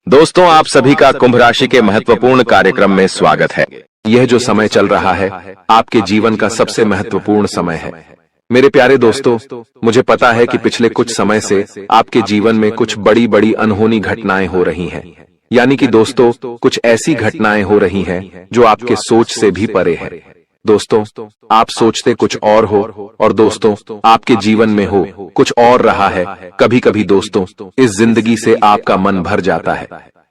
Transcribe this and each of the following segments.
दोस्तों, आप सभी का कुंभ राशि के महत्वपूर्ण कार्यक्रम में स्वागत है। यह जो समय चल रहा है आपके जीवन का सबसे महत्वपूर्ण समय है। मेरे प्यारे दोस्तों, मुझे पता है कि पिछले कुछ समय से आपके जीवन में कुछ बड़ी बड़ी अनहोनी घटनाएं हो रही हैं। यानी कि दोस्तों, कुछ ऐसी घटनाएं हो रही हैं जो आपके सोच से भी परे है। दोस्तों, आप सोचते कुछ और हो और दोस्तों आपके जीवन में हो कुछ और रहा है। कभी कभी दोस्तों इस जिंदगी से आपका मन भर जाता है।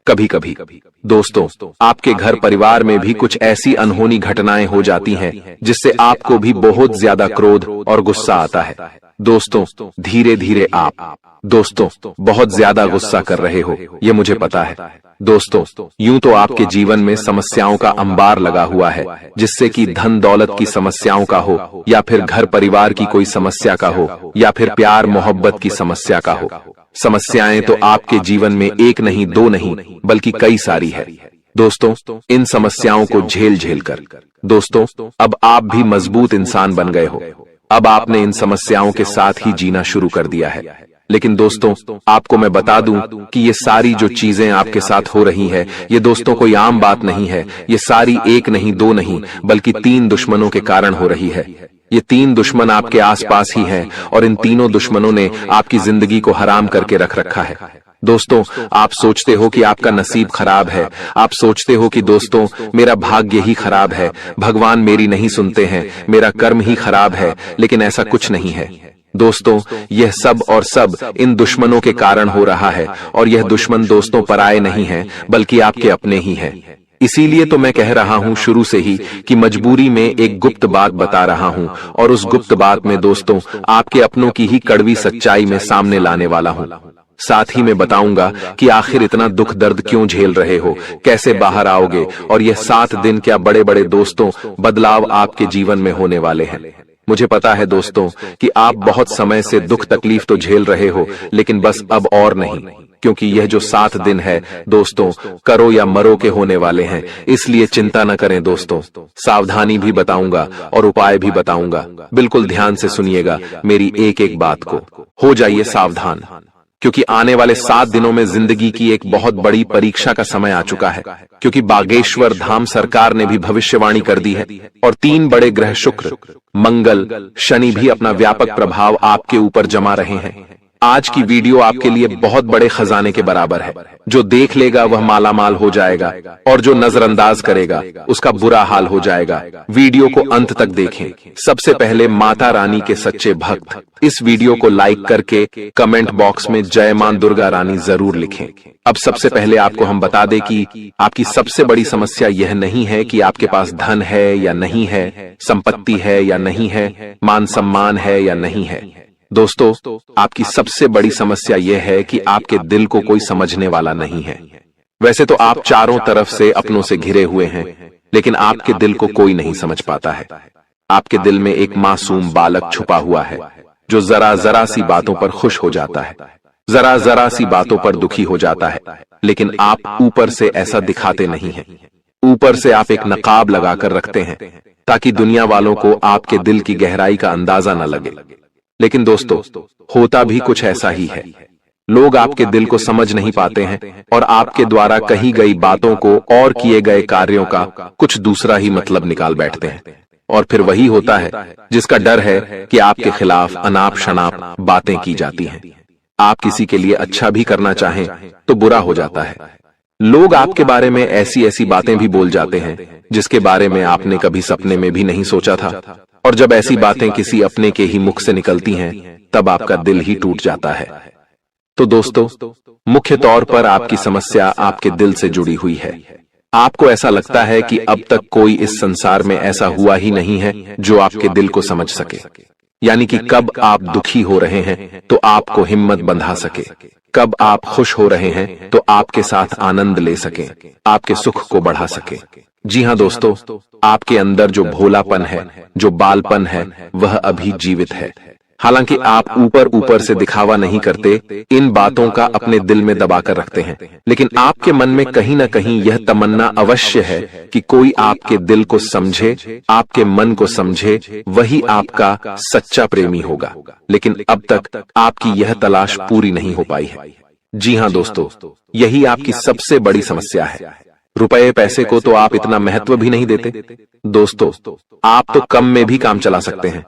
कभी कभी दोस्तों आपके घर परिवार में भी कुछ ऐसी अनहोनी घटनाएं हो जाती हैं जिससे आपको भी बहुत ज्यादा क्रोध और गुस्सा आता है। दोस्तों धीरे धीरे आप दोस्तों बहुत ज्यादा गुस्सा कर रहे हो, ये मुझे पता है। दोस्तों यूं तो आपके जीवन में समस्याओं का अंबार लगा हुआ है, जिससे कि धन दौलत की समस्याओं का हो या फिर घर परिवार की कोई समस्या का हो या फिर प्यार मोहब्बत की समस्या का हो। समस्याएं तो आपके जीवन में एक नहीं दो नहीं बल्कि कई सारी है। दोस्तों इन समस्याओं को झेल झेल कर दोस्तों अब आप भी मजबूत इंसान बन गए हो। अब आपने इन समस्याओं के साथ ही जीना शुरू कर दिया है। लेकिन दोस्तों आपको मैं बता दूं कि ये सारी जो चीजें आपके साथ हो रही है ये दोस्तों कोई आम बात नहीं है। ये सारी एक नहीं दो नहीं बल्कि 3 दुश्मनों के कारण हो रही है। ये 3 दुश्मन आपके आसपास ही हैं और इन तीनों दुश्मनों ने आपकी जिंदगी को हराम करके रख रखा है। दोस्तों आप सोचते हो कि आपका नसीब खराब है, आप सोचते हो कि दोस्तों मेरा भाग्य ही खराब है, भगवान मेरी नहीं सुनते हैं, मेरा कर्म ही खराब है। लेकिन ऐसा कुछ नहीं है दोस्तों। यह सब और सब इन दुश्मनों के कारण हो रहा है और यह दुश्मन दोस्तों पराये नहीं हैं बल्कि आपके अपने ही हैं। इसीलिए तो मैं कह रहा हूं शुरू से ही कि मजबूरी में एक गुप्त बात बता रहा हूं और उस गुप्त बात में दोस्तों आपके अपनों की ही कड़वी सच्चाई में सामने लाने वाला हूं। साथ ही मैं बताऊंगा कि आखिर इतना दुख दर्द क्यों झेल रहे हो, कैसे बाहर आओगे और यह 7 दिन क्या बड़े बड़े दोस्तों बदलाव आपके जीवन में होने वाले हैं। मुझे पता है दोस्तों कि आप बहुत समय से दुख तकलीफ तो झेल रहे हो, लेकिन बस अब और नहीं, क्योंकि यह जो 7 दिन है दोस्तों करो या मरो के होने वाले हैं। इसलिए चिंता न करें दोस्तों, सावधानी भी बताऊंगा और उपाय भी बताऊंगा। बिल्कुल ध्यान से सुनिएगा मेरी एक एक बात को। हो जाइए सावधान, क्योंकि आने वाले 7 दिनों में जिंदगी की एक बहुत बड़ी परीक्षा का समय आ चुका है। क्योंकि बागेश्वर धाम सरकार ने भी भविष्यवाणी कर दी है और 3 बड़े ग्रह शुक्र, मंगल, शनि भी अपना व्यापक प्रभाव आपके ऊपर जमा रहे हैं। आज की वीडियो आपके लिए बहुत बड़े खजाने के बराबर है। जो देख लेगा वह मालामाल हो जाएगा और जो नजरअंदाज करेगा उसका बुरा हाल हो जाएगा। वीडियो को अंत तक देखें। सबसे पहले माता रानी के सच्चे भक्त इस वीडियो को लाइक करके कमेंट बॉक्स में जय मां दुर्गा रानी जरूर लिखें। अब सबसे पहले आपको हम बता दें कि आपकी सबसे बड़ी समस्या यह नहीं है कि आपके पास धन है या नहीं है, संपत्ति है या नहीं है, मान सम्मान है या नहीं है। दोस्तों आपकी सबसे बड़ी समस्या यह है कि आपके दिल को कोई समझने वाला नहीं है। वैसे तो आप चारों तरफ से अपनों से घिरे हुए हैं, लेकिन आपके दिल को कोई नहीं समझ पाता है। आपके दिल में एक मासूम बालक छुपा हुआ है जो जरा जरा सी बातों पर खुश हो जाता है, जरा जरा सी बातों पर दुखी हो जाता है। लेकिन आप ऊपर से ऐसा दिखाते नहीं हैं। ऊपर से आप एक नकाब लगाकर रखते हैं ताकि दुनिया वालों को आपके दिल की गहराई का अंदाजा न लगे। लेकिन दोस्तों होता भी कुछ ऐसा ही है। लोग आपके दिल को समझ नहीं पाते हैं और आपके द्वारा कही गई बातों को और किए गए कार्यों का कुछ दूसरा ही मतलब निकाल बैठते हैं। और फिर वही होता है जिसका डर है कि आपके खिलाफ अनाप शनाप बातें की जाती हैं। आप किसी के लिए अच्छा भी करना चाहें तो बुरा हो जाता है। लोग आपके बारे में ऐसी ऐसी बातें भी बोल जाते हैं जिसके बारे में आपने कभी सपने में भी नहीं सोचा था। और जब ऐसी बातें किसी अपने के ही मुख से निकलती हैं तब आपका दिल ही टूट जाता है। तो दोस्तों मुख्य तौर पर आपकी समस्या आपके दिल से जुड़ी हुई है। आपको ऐसा लगता है कि अब तक कोई इस संसार में ऐसा हुआ ही नहीं है जो आपके दिल को समझ सके। यानी कि कब आप दुखी हो रहे हैं तो आपको हिम्मत बंधा सके, कब आप खुश हो रहे हैं तो आपके साथ आनंद ले सके, आपके सुख को बढ़ा सके। जी हाँ दोस्तों, आपके अंदर जो भोलापन है, जो बालपन है, वह अभी जीवित है। हालांकि आप ऊपर से दिखावा नहीं करते, इन बातों का अपने दिल में दबाकर रखते हैं, लेकिन आपके मन में कहीं ना कहीं यह तमन्ना अवश्य है कि कोई आपके दिल को समझे, आपके मन को समझे, वही आपका सच्चा प्रेमी होगा। लेकिन अब तक आपकी यह तलाश पूरी नहीं हो पाई है। जी हाँ दोस्तों, यही आपकी सबसे बड़ी समस्या है। रुपए पैसे को तो आप इतना महत्व भी नहीं देते। दोस्तों, आप तो कम में भी काम चला सकते हैं।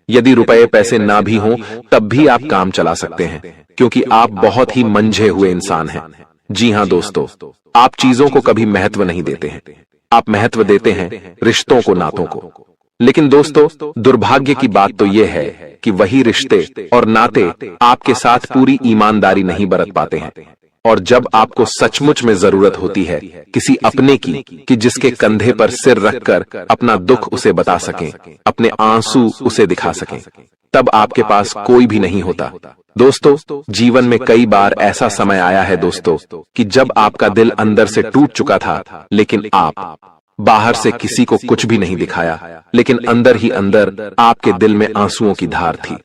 यदि रुपए पैसे ना भी हों तब भी आप काम चला सकते हैं, क्योंकि आप बहुत ही मंझे हुए इंसान हैं। जी हाँ दोस्तों, आप चीजों को कभी महत्व नहीं देते हैं। आप महत्व देते हैं रिश्तों को, नातों को। लेकिन दोस्तों, दुर्भाग्य की बात तो यह है कि वही रिश्ते और नाते आपके साथ पूरी ईमानदारी नहीं बरत पाते हैं। और जब आपको सचमुच में जरूरत होती है किसी अपने की, कि जिसके कंधे पर सिर रखकर अपना दुख उसे बता सकें, अपने आंसू उसे दिखा सकें, तब आपके पास कोई भी नहीं होता। दोस्तों, जीवन में कई बार ऐसा समय आया है दोस्तों कि जब आपका दिल अंदर से टूट चुका था, लेकिन आप बाहर से किसी को कुछ भी नहीं दिखाया, लेकिन अंदर ही अंदर आपके दिल में आंसुओं की धार थी।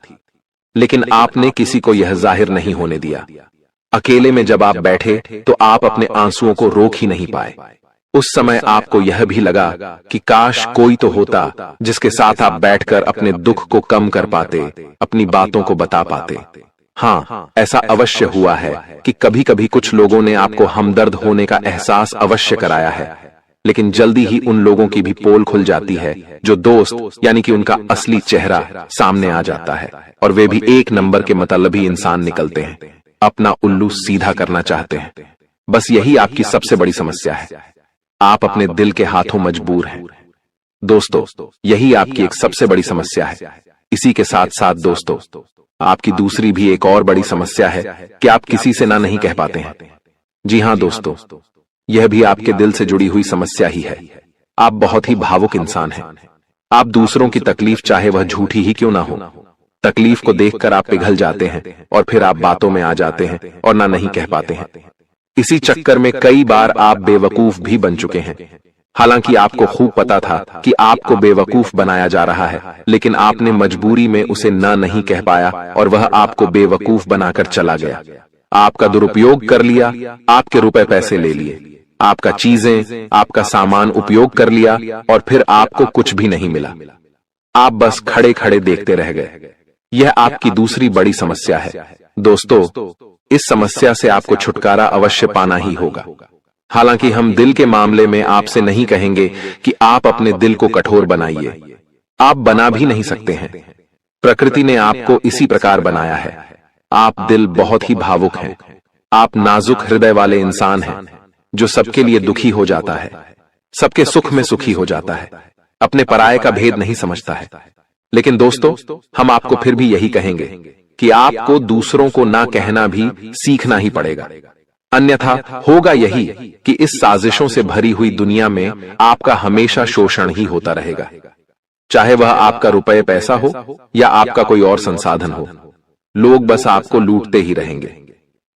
लेकिन आपने किसी को यह जाहिर नहीं होने दिया। अकेले में जब आप बैठे तो आप अपने आंसुओं को रोक ही नहीं पाए। उस समय आपको यह भी लगा कि काश कोई तो होता जिसके साथ आप बैठकर अपने दुख को कम कर पाते, अपनी बातों को बता पाते। हाँ, ऐसा अवश्य हुआ है कि कभी कभी कुछ लोगों ने आपको हमदर्द होने का एहसास अवश्य कराया है, लेकिन जल्दी ही उन लोगों की भी पोल खुल जाती है जो दोस्त यानी कि उनका असली चेहरा सामने आ जाता है, और वे भी एक नंबर के मतलबी इंसान निकलते हैं, अपना उल्लू सीधा करना चाहते हैं। बस यही आपकी सबसे बड़ी समस्या है। आप अपने दिल के हाथों मजबूर हैं। दोस्तों, यही आपकी एक सबसे बड़ी समस्या है। इसी के साथ साथ दोस्तों, आपकी दूसरी भी एक और बड़ी समस्या है कि आप किसी से ना नहीं कह पाते हैं। जी हाँ दोस्तों, यह भी आपके दिल से जुड़ी हुई समस्या ही है। आप बहुत ही भावुक इंसान हैं। आप दूसरों की तकलीफ चाहे वह झूठी ही क्यों ना हो, तकलीफ को देखकर आप पिघल जाते हैं और फिर आप बातों में आ जाते हैं और ना नहीं कह पाते हैं। इसी चक्कर में कई बार आप बेवकूफ भी बन चुके हैं। हालांकि आपको खूब पता था कि आपको बेवकूफ बनाया जा रहा है, लेकिन आपने मजबूरी में उसे ना नहीं कह पाया और वह आपको बेवकूफ बनाकर चला गया। आपका दुरुपयोग कर लिया, आपके रुपए पैसे ले लिए, आपका चीजें, आपका सामान उपयोग कर लिया और फिर आपको कुछ भी नहीं मिला। आप बस खड़े खड़े देखते रह गए। यह आपकी दूसरी बड़ी समस्या है। दोस्तों, इस समस्या से आपको छुटकारा अवश्य पाना ही होगा। हालांकि हम दिल के मामले में आपसे नहीं कहेंगे कि आप अपने दिल को कठोर बनाइए। आप बना भी नहीं सकते हैं। प्रकृति ने आपको इसी प्रकार बनाया है। आप दिल बहुत ही भावुक हैं। आप नाजुक हृदय वाले इंसान हैं जो सबके लिए दुखी हो जाता है, सबके सुख में सुखी हो जाता है, अपने पराये का भेद नहीं समझता है। लेकिन दोस्तों, हम आपको फिर भी यही कहेंगे कि आपको दूसरों को ना कहना भी सीखना ही पड़ेगा। अन्यथा होगा यही कि इस साजिशों से भरी हुई दुनिया में आपका हमेशा शोषण ही होता रहेगा, चाहे वह आपका रुपये पैसा हो या आपका कोई और संसाधन हो। लोग बस आपको लूटते ही रहेंगे।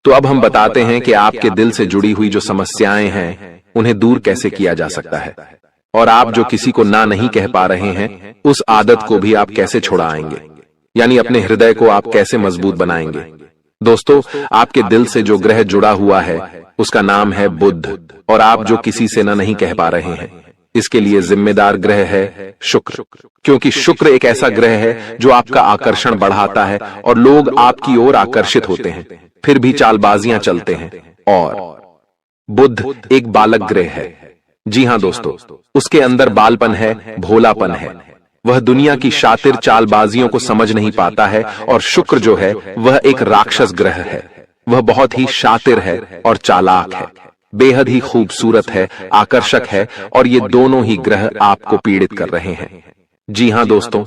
तो अब हम बताते हैं कि आपके दिल से जुड़ी हुई जो समस्याएं हैं उन्हें दूर कैसे किया जा सकता है, और आप जो किसी को ना नहीं कह पा रहे हैं उस आदत को भी आप कैसे छुड़ाएंगे, यानी अपने हृदय को आप कैसे मजबूत बनाएंगे। दोस्तों, आपके दिल से जो ग्रह जुड़ा हुआ है उसका नाम है बुध, और आप जो किसी से ना नहीं कह पा रहे हैं इसके लिए जिम्मेदार ग्रह है शुक्र, क्योंकि शुक्र एक ऐसा ग्रह है जो आपका आकर्षण बढ़ाता है और लोग आपकी ओर आकर्षित होते हैं, फिर भी चालबाजियां चलते हैं। और बुध एक बालक ग्रह है। जी हाँ दोस्तों, उसके अंदर बालपन है, भोलापन है। वह दुनिया की शातिर चालबाजियों को समझ नहीं पाता है। और शुक्र जो है वह एक राक्षस ग्रह है। वह बहुत ही शातिर है और चालाक है, बेहद ही खूबसूरत है, आकर्षक है, और ये दोनों ही ग्रह आपको पीड़ित कर रहे हैं। जी हाँ दोस्तों,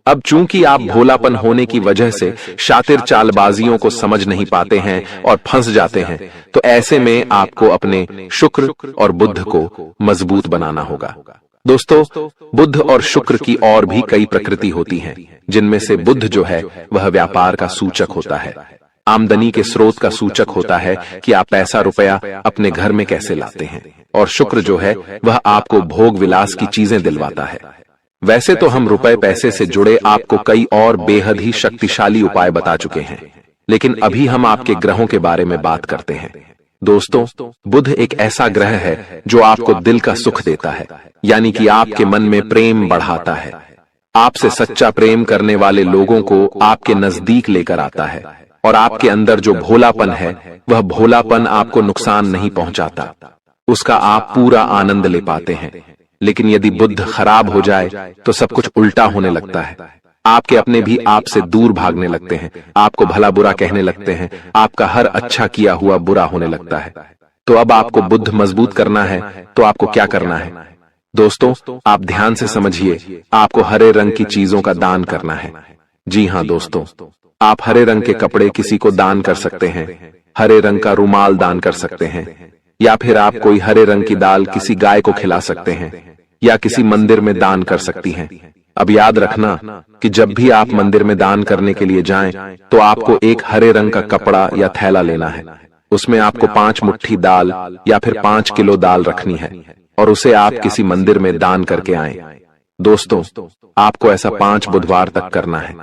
अब चूंकि आप भोलापन होने की वजह से शातिर चालबाजियों को समझ नहीं पाते हैं और फंस जाते हैं, तो ऐसे में आपको अपने शुक्र और बुध को मजबूत बनाना होगा। दोस्तों, बुध और शुक्र की और भी कई प्रकृति होती हैं, जिनमें से बुध जो है वह व्यापार का सूचक होता है, आमदनी के स्रोत का सूचक होता है कि आप पैसा रुपया अपने घर में कैसे लाते हैं, और शुक्र जो है वह आपको भोग विलास की चीजें दिलवाता है। वैसे तो हम रुपए पैसे से जुड़े आपको कई और बेहद ही शक्तिशाली उपाय बता चुके हैं, लेकिन अभी हम आपके ग्रहों के बारे में बात करते हैं। दोस्तों, बुध एक ऐसा ग्रह है जो आपको दिल का सुख देता है, यानी कि आपके मन में प्रेम बढ़ाता है, आपसे सच्चा प्रेम करने वाले लोगों को आपके नजदीक लेकर आता है, और आपके अंदर जो भोलापन है वह भोलापन आपको नुकसान नहीं पहुंचाता, उसका आप पूरा आनंद ले पाते हैं। लेकिन यदि बुद्ध खराब हो जाए तो सब कुछ उल्टा होने लगता है। आपके अपने भी आपसे दूर भागने लगते हैं, आपको भला बुरा कहने लगते हैं, आपका हर अच्छा किया हुआ बुरा होने लगता है। तो अब आपको बुद्ध मजबूत करना है तो आपको क्या करना है? दोस्तों, आप ध्यान से समझिए, आपको हरे रंग की चीजों का दान करना है। जी हाँ दोस्तों, आप हरे रंग के कपड़े किसी को दान कर सकते हैं, हरे रंग का रुमाल दान कर सकते हैं, या फिर आप कोई हरे रंग की दाल किसी गाय को खिला सकते हैं, या किसी मंदिर में दान कर सकती हैं। अब याद रखना कि जब भी आप मंदिर में दान करने के लिए जाएं, तो आपको एक हरे रंग का कपड़ा या थैला लेना है। उसमें आपको 5 मुट्ठी दाल या फिर 5 किलो दाल रखनी है और उसे आप किसी मंदिर में दान करके आएं। दोस्तों, आपको ऐसा 5 बुधवार तक करना है।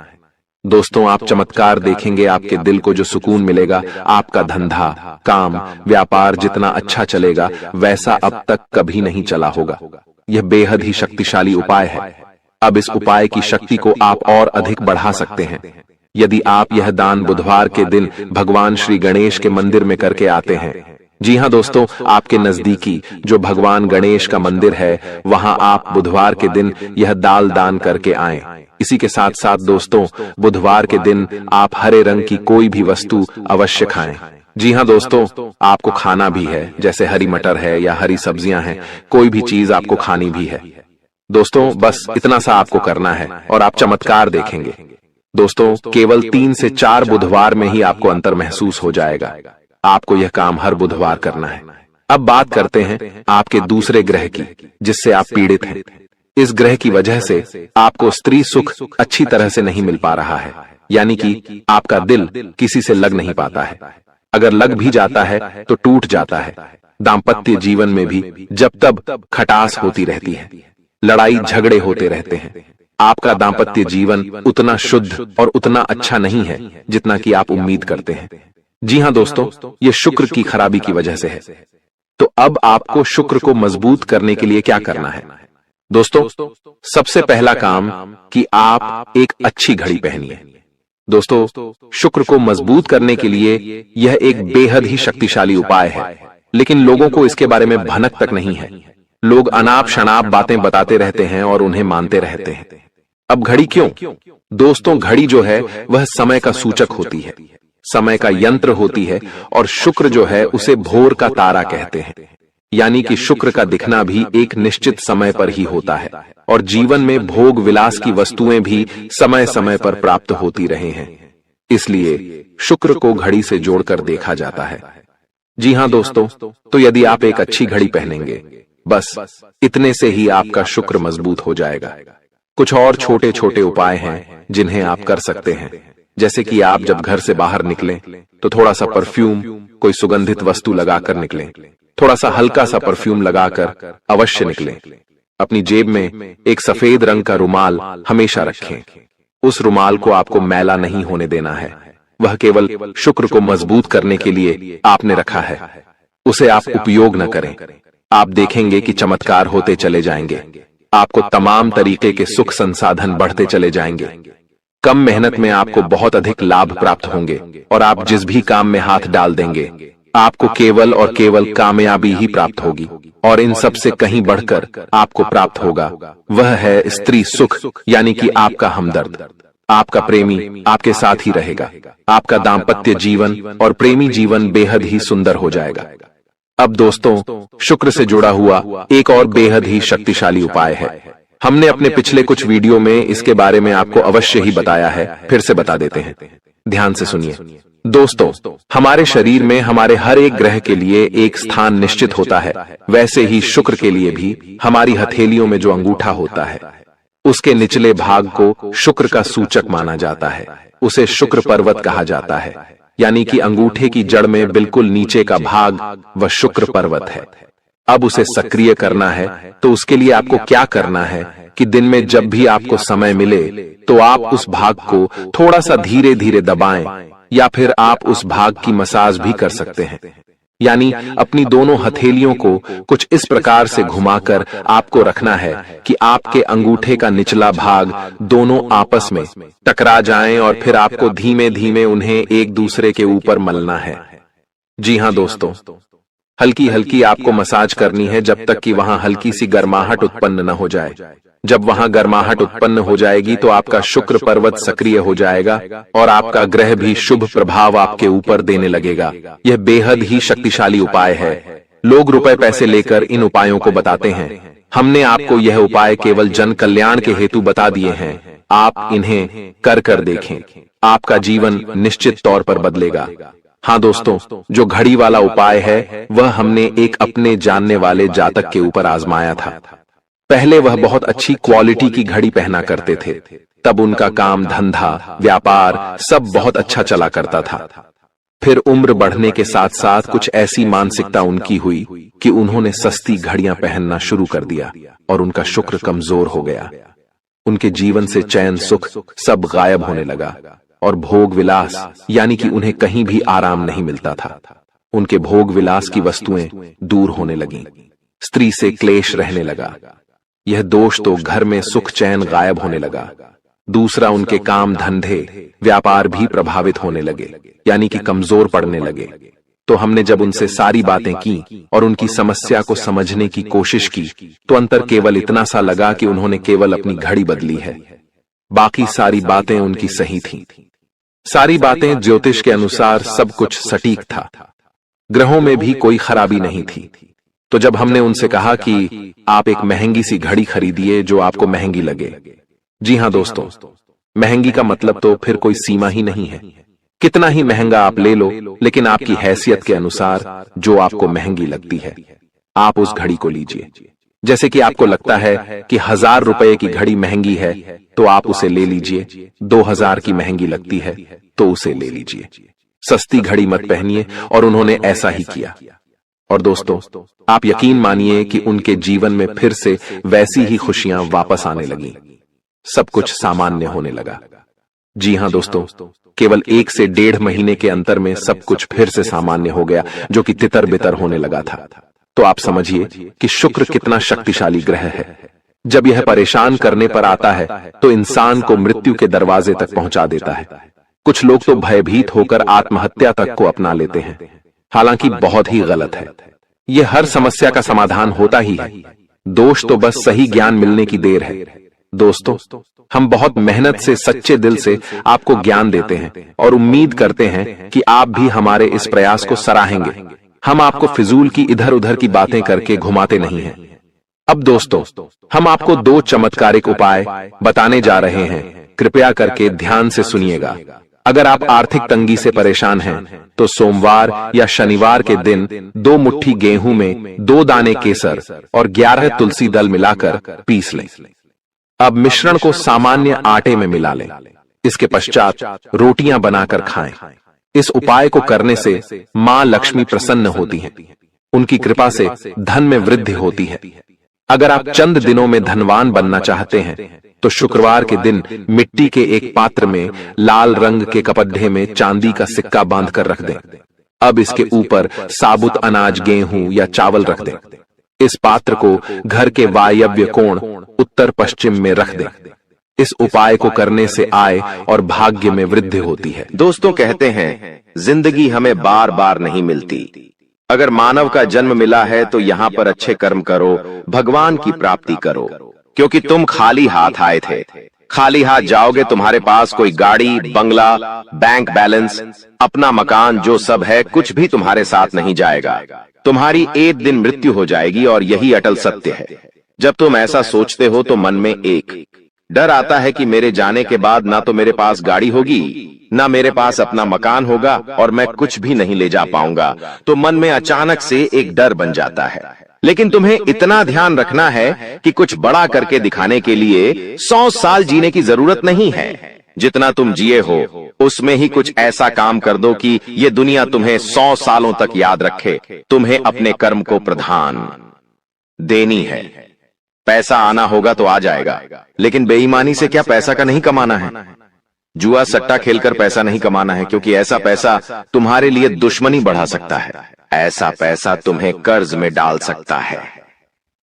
दोस्तों, आप चमत्कार देखेंगे, आपके दिल को जो सुकून मिलेगा, आपका धंधा, काम, व्यापार जितना अच्छा चलेगा वैसा अब तक कभी नहीं चला होगा। यह बेहद ही शक्तिशाली उपाय है। अब इस उपाय की शक्ति को आप और अधिक बढ़ा सकते हैं यदि आप यह दान बुधवार के दिन भगवान श्री गणेश के मंदिर में करके आते हैं। जी हाँ दोस्तों, आपके नजदीकी जो भगवान गणेश का मंदिर है वहां आप बुधवार के दिन यह दाल दान करके आएं। इसी के साथ साथ दोस्तों, बुधवार के दिन आप हरे रंग की कोई भी वस्तु अवश्य खाएं। जी हाँ दोस्तों, आपको खाना भी है, जैसे हरी मटर है या हरी सब्जियां हैं, कोई भी चीज आपको खानी भी है। दोस्तों, बस इतना सा आपको करना है और आप चमत्कार देखेंगे। दोस्तों, केवल 3 से 4 बुधवार में ही आपको अंतर महसूस हो जाएगा। आपको यह काम हर बुधवार करना है। अब बात करते हैं आपके दूसरे ग्रह की, जिससे आप पीड़ित हैं। इस ग्रह की वजह से आपको स्त्री सुख अच्छी तरह से नहीं मिल पा रहा है, यानी कि आपका दिल किसी से लग नहीं पाता है। अगर लग भी जाता है तो टूट जाता है। दाम्पत्य जीवन में भी जब तब खटास होती रहती है, लड़ाई झगड़े होते रहते हैं। आपका दाम्पत्य जीवन उतना शुद्ध और उतना अच्छा नहीं है जितना कि आप उम्मीद करते हैं। जी हाँ दोस्तों, ये शुक्र की खराबी की वजह से है। तो अब आपको शुक्र को मजबूत करने के लिए क्या करना है? दोस्तों, सबसे पहला काम कि आप एक अच्छी घड़ी पहनिए। दोस्तों, शुक्र को मजबूत करने के लिए यह एक बेहद ही शक्तिशाली उपाय है, लेकिन लोगों को इसके बारे में भनक तक नहीं है। लोग अनाप शनाप बातें बताते रहते हैं और उन्हें मानते रहते हैं। अब घड़ी क्यों? दोस्तों, घड़ी जो है वह समय का सूचक होती है, समय का यंत्र होती है, और शुक्र जो है उसे भोर का तारा कहते हैं। यानी कि शुक्र का दिखना भी एक निश्चित समय पर ही होता है, और जीवन में भोग विलास की वस्तुएं भी समय समय पर प्राप्त होती रहे हैं। इसलिए शुक्र को घड़ी से जोड़कर देखा जाता है। जी हाँ दोस्तों, तो यदि आप एक अच्छी घड़ी पहनेंगे, बस इतने से ही आपका शुक्र मजबूत हो जाएगा। कुछ और छोटे छोटे उपाय हैं जिन्हें आप कर सकते हैं, जैसे कि आप जब घर से बाहर निकलें तो थोड़ा सा परफ्यूम, कोई सुगंधित वस्तु लगाकर निकलें। थोड़ा सा हल्का सा परफ्यूम लगाकर अवश्य निकलें। अपनी जेब में एक सफेद रंग का रुमाल हमेशा रखें। उस रुमाल को आपको मैला नहीं होने देना है, वह केवल शुक्र को मजबूत करने के लिए आपने रखा है। उसे आप उपयोग न करें। आप देखेंगे कि चमत्कार होते चले जाएंगे। आपको तमाम तरीके के सुख संसाधन बढ़ते चले जाएंगे। कम मेहनत में आपको बहुत अधिक लाभ प्राप्त होंगे, और आप जिस भी काम में हाथ डाल देंगे आपको केवल और केवल कामयाबी ही प्राप्त होगी। और इन सब से कहीं बढ़कर आपको प्राप्त होगा वह है स्त्री सुख, यानी कि आपका हमदर्द। आपका प्रेमी आपके साथ ही रहेगा। आपका दाम्पत्य जीवन और प्रेमी जीवन बेहद ही सुंदर हो जाएगा। अब दोस्तों, शुक्र से जुड़ा हुआ एक और बेहद ही शक्तिशाली उपाय है। हमने अपने पिछले कुछ वीडियो में इसके बारे में आपको अवश्य ही बताया है, फिर से बता देते हैं। ध्यान से सुनिए। दोस्तों, हमारे शरीर में हमारे हर एक ग्रह के लिए एक स्थान निश्चित होता है। वैसे ही शुक्र के लिए भी हमारी हथेलियों में जो अंगूठा होता है उसके निचले भाग को शुक्र का सूचक माना जाता है। उसे शुक्र पर्वत कहा जाता है, यानी कि अंगूठे की जड़ में बिल्कुल नीचे का भाग वह शुक्र पर्वत है। अब उसे सक्रिय करना है तो उसके लिए आपको क्या करना है कि दिन में जब भी आपको समय मिले तो आप उस भाग को थोड़ा सा धीरे धीरे दबाएं, या फिर आप उस भाग की मसाज भी कर सकते हैं। यानी अपनी दोनों हथेलियों को कुछ इस प्रकार से घुमाकर आपको रखना है कि आपके अंगूठे का निचला भाग दोनों आपस में टकरा जाएं और फिर आपको धीमे धीमे उन्हें एक दूसरे के ऊपर मलना है। जी हां दोस्तों, हल्की हल्की आपको मसाज करनी है जब तक कि वहां हल्की सी गर्माहट उत्पन्न न हो जाए। जब वहां गर्माहट उत्पन्न हो जाएगी तो आपका शुक्र पर्वत सक्रिय हो जाएगा और आपका ग्रह भी शुभ प्रभाव आपके ऊपर देने लगेगा। यह बेहद ही शक्तिशाली उपाय है। लोग रुपए पैसे लेकर इन उपायों को बताते हैं। हमने आपको यह उपाय केवल जन कल्याण के हेतु बता दिए हैं। आप इन्हें कर देखें, आपका जीवन निश्चित तौर पर बदलेगा। हाँ दोस्तों, जो घड़ी वाला उपाय है वह हमने एक अपने जानने वाले जातक के ऊपर आजमाया था। पहले वह बहुत अच्छी क्वालिटी की घड़ी पहना करते थे, तब उनका काम धंधा व्यापार सब बहुत अच्छा चला करता था। फिर उम्र बढ़ने के साथ साथ कुछ ऐसी मानसिकता उनकी हुई कि उन्होंने सस्ती घड़ियां पहनना शुरू कर दिया और उनका शुक्र कमजोर हो गया। उनके जीवन से चैन सुख सब गायब होने लगा और भोग विलास यानी कि उन्हें कहीं भी आराम नहीं मिलता था। उनके भोग विलास की वस्तुएं दूर होने लगीं, स्त्री से क्लेश रहने लगा। यह दोष तो घर में सुख चैन गायब होने लगा। दूसरा, उनके काम धंधे व्यापार भी प्रभावित होने लगे, यानी कि कमजोर पड़ने लगे। तो हमने जब उनसे सारी बातें की और उनकी समस्या को समझने की कोशिश की तो अंतर केवल इतना सा लगा कि उन्होंने केवल अपनी घड़ी बदली है, बाकी सारी बातें उनकी सही थीं। सारी बातें ज्योतिष के अनुसार सब कुछ सटीक था, ग्रहों में भी कोई खराबी नहीं थी। तो जब हमने उनसे कहा कि आप एक महंगी सी घड़ी खरीदिए जो आपको महंगी लगे। जी हां दोस्तों, महंगी का मतलब तो फिर कोई सीमा ही नहीं है। कितना ही महंगा आप ले लो, लेकिन आपकी हैसियत के अनुसार जो आपको महंगी लगती है आप उस घड़ी को लीजिए। जैसे कि आपको लगता है कि 1000 रुपए की घड़ी महंगी है तो आप उसे ले लीजिए, 2000 की महंगी लगती है तो उसे ले लीजिए। सस्ती घड़ी मत पहनिए, और उन्होंने ऐसा ही किया। और दोस्तों, आप यकीन मानिए कि उनके जीवन में फिर से वैसी ही खुशियां वापस आने लगीं। सब कुछ सामान्य होने लगा। जी हां दोस्तों, केवल 1 से 1.5 महीने के अंतर में सब कुछ फिर से सामान्य हो गया, जो कि तितर बितर होने लगा था। तो आप समझिए कि शुक्र कितना शक्तिशाली ग्रह है। जब यह परेशान करने पर आता है तो इंसान को मृत्यु के दरवाजे तक पहुंचा देता है। कुछ लोग तो भयभीत होकर आत्महत्या तक को अपना लेते हैं, हालांकि बहुत ही गलत है। यह हर समस्या का समाधान होता ही है, दोष तो बस सही ज्ञान मिलने की देर है। दोस्तों, हम बहुत मेहनत से सच्चे दिल से आपको ज्ञान देते हैं और उम्मीद करते हैं कि आप भी हमारे इस प्रयास को सराहेंगे। हम आपको फिजूल की इधर उधर की बातें करके घुमाते नहीं हैं। अब दोस्तों, हम आपको 2 चमत्कारिक उपाय बताने जा रहे हैं। कृपया करके ध्यान से सुनिएगा। अगर आप आर्थिक तंगी से परेशान हैं तो सोमवार या शनिवार के दिन 2 मुट्ठी गेहूं में 2 दाने केसर और 11 तुलसी दल मिलाकर पीस लें। अब मिश्रण को सामान्य आटे में मिला लें। इसके पश्चात रोटियां बनाकर खाएं। इस उपाय को करने से मां लक्ष्मी प्रसन्न होती हैं। उनकी कृपा से धन में वृद्धि होती है। अगर आप चंद दिनों में धनवान बनना चाहते हैं तो शुक्रवार के दिन मिट्टी के एक पात्र में लाल रंग के कपड्ढे में चांदी का सिक्का बांधकर रख दें। अब इसके ऊपर साबुत अनाज गेहूं या चावल रख दें। इस पात्र को घर के वायव्य कोण उत्तर पश्चिम में रख दें। इस उपाय को करने से आय और भाग्य में वृद्धि होती है। दोस्तों, कहते हैं जिंदगी हमें बार बार नहीं मिलती। अगर मानव का जन्म मिला है तो यहाँ पर अच्छे कर्म करो, भगवान की प्राप्ति करो, क्योंकि तुम खाली हाथ आए थे। खाली हाथ जाओगे, तुम्हारे पास कोई गाड़ी, बंगला, बैंक बैलेंस, अपना मकान जो सब है कुछ भी तुम्हारे साथ नहीं जाएगा। तुम्हारी एक दिन मृत्यु हो जाएगी और यही अटल सत्य है। जब तुम ऐसा सोचते हो तो मन में एक डर आता है कि मेरे जाने के बाद ना तो मेरे पास गाड़ी होगी, ना मेरे पास अपना मकान होगा और मैं कुछ भी नहीं ले जा पाऊंगा। तो मन में अचानक से एक डर बन जाता है। लेकिन तुम्हें इतना ध्यान रखना है कि कुछ बड़ा करके दिखाने के लिए 100 साल जीने की जरूरत नहीं है। जितना तुम जिए हो उसमें ही कुछ ऐसा काम कर दो कि ये दुनिया तुम्हें 100 सालों तक याद रखे। तुम्हें अपने कर्म को प्रधान देनी है। पैसा आना होगा तो आ जाएगा, लेकिन बेईमानी से क्या पैसा का नहीं कमाना है। जुआ सट्टा खेलकर पैसा नहीं कमाना है, क्योंकि ऐसा पैसा तुम्हारे लिए दुश्मनी बढ़ा सकता है। ऐसा पैसा तुम्हें कर्ज में डाल सकता है।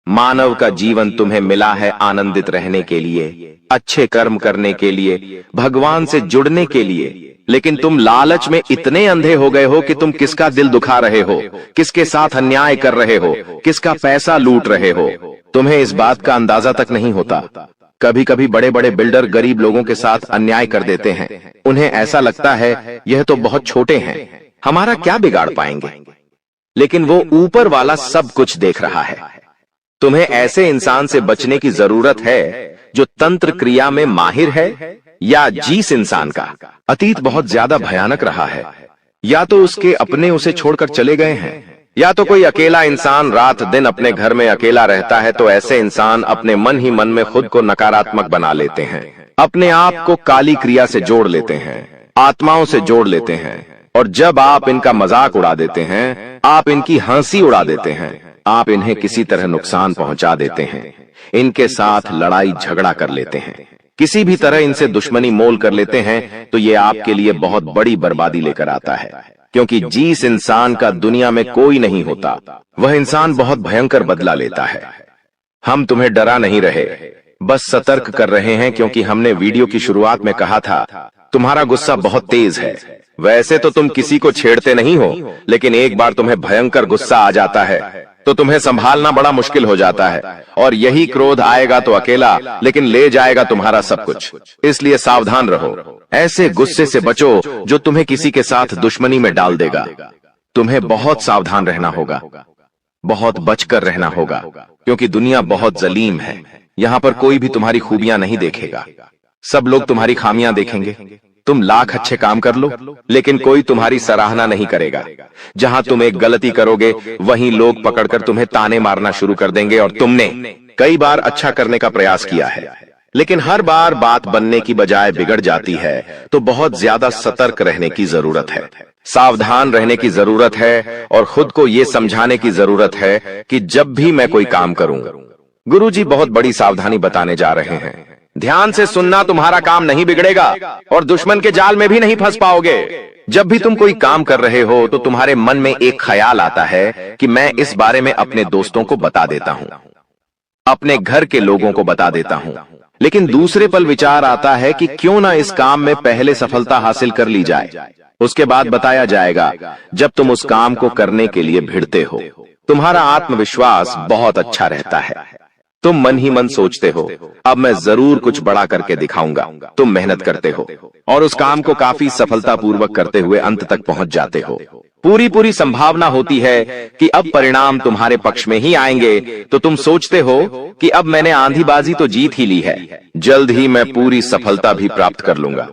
मानव का जीवन तुम्हें मिला है आनंदित रहने के लिए, अच्छे कर्म करने के लिए, भगवान से जुड़ने के लिए, लेकिन तुम लालच में इतने अंधे हो गए हो कि तुम किसका दिल दुखा रहे हो, किसके साथ अन्याय कर रहे हो, किसका पैसा लूट रहे हो। तुम्हें इस बात का अंदाजा तक नहीं होता। कभी कभी बड़े बड़े बिल्डर गरीब लोगों के साथ अन्याय कर देते हैं। उन्हें ऐसा लगता है यह तो बहुत छोटे हैं, हमारा क्या बिगाड़ पाएंगे, लेकिन वो ऊपर वाला सब कुछ देख रहा है। तुम्हें ऐसे इंसान से बचने की जरूरत है जो तंत्र क्रिया में माहिर है, या जिस इंसान का अतीत बहुत ज्यादा भयानक रहा है, या तो उसके अपने उसे छोड़कर चले गए हैं, या तो कोई अकेला इंसान रात दिन अपने घर में अकेला रहता है। तो ऐसे इंसान अपने मन ही मन में खुद को नकारात्मक बना लेते हैं, अपने आप को काली क्रिया से जोड़ लेते हैं, आत्माओं से जोड़ लेते हैं। और जब आप इनका मजाक उड़ा देते हैं, आप इनकी हंसी उड़ा देते हैं, आप इन्हें किसी तरह नुकसान पहुंचा देते हैं, इनके साथ लड़ाई झगड़ा कर लेते हैं, किसी भी तरह इनसे दुश्मनी मोल कर लेते हैं, तो ये आपके लिए बहुत बड़ी बर्बादी लेकर आता है। क्योंकि जिस इंसान का दुनिया में कोई नहीं होता, वह इंसान बहुत भयंकर बदला लेता है। हम तुम्हें डरा नहीं रहे, बस सतर्क कर रहे हैं, क्योंकि हमने वीडियो की शुरुआत में कहा था तुम्हारा गुस्सा बहुत तेज है। वैसे तो तुम किसी को छेड़ते नहीं हो, लेकिन एक बार तुम्हें भयंकर गुस्सा आ जाता है तो तुम्हें संभालना बड़ा मुश्किल हो जाता है, और यही क्रोध आएगा तो अकेला, लेकिन ले जाएगा तुम्हारा सब कुछ। इसलिए सावधान रहो, ऐसे गुस्से से बचो जो तुम्हें किसी के साथ दुश्मनी में डाल देगा। तुम्हें बहुत सावधान रहना होगा, बहुत बचकर रहना होगा, क्योंकि दुनिया बहुत जलीम है। यहाँ पर कोई भी तुम्हारी खूबियां नहीं देखेगा, सब लोग तुम्हारी खामियां देखेंगे। तुम लाख अच्छे काम कर लो, लेकिन कोई तुम्हारी सराहना नहीं करेगा। जहां तुम एक गलती करोगे, वहीं लोग पकड़कर तुम्हें ताने मारना शुरू कर देंगे। और तुमने कई बार अच्छा करने का प्रयास किया है, लेकिन हर बार बात बनने की बजाय बिगड़ जाती है। तो बहुत ज्यादा सतर्क रहने की जरूरत है, सावधान रहने की जरूरत है, और खुद को ये समझाने की जरूरत है कि जब भी मैं कोई काम करूं, गुरुजी बहुत बड़ी सावधानी बताने जा रहे हैं। ध्यान से सुनना, तुम्हारा काम नहीं बिगड़ेगा और दुश्मन के जाल में भी नहीं फंस पाओगे। जब भी तुम कोई काम कर रहे हो तो तुम्हारे मन में एक ख्याल आता है कि मैं इस बारे में अपने दोस्तों को बता देता हूं, अपने घर के लोगों को बता देता हूं, लेकिन दूसरे पल विचार आता है कि क्यों ना इस काम में पहले सफलता हासिल कर ली जाए, उसके बाद बताया जाएगा। जब तुम उस काम को करने के लिए भिड़ते हो, तुम्हारा आत्मविश्वास बहुत अच्छा रहता है। तुम मन ही मन सोचते हो, अब मैं जरूर कुछ बड़ा करके दिखाऊंगा। तुम मेहनत करते हो और उस काम को काफी सफलतापूर्वक करते हुए अंत तक पहुंच जाते हो। पूरी संभावना होती है कि अब परिणाम तुम्हारे पक्ष में ही आएंगे, तो तुम सोचते हो कि अब मैंने आंधीबाजी तो जीत ही ली है, जल्द ही मैं पूरी सफलता भी प्राप्त कर लूंगा।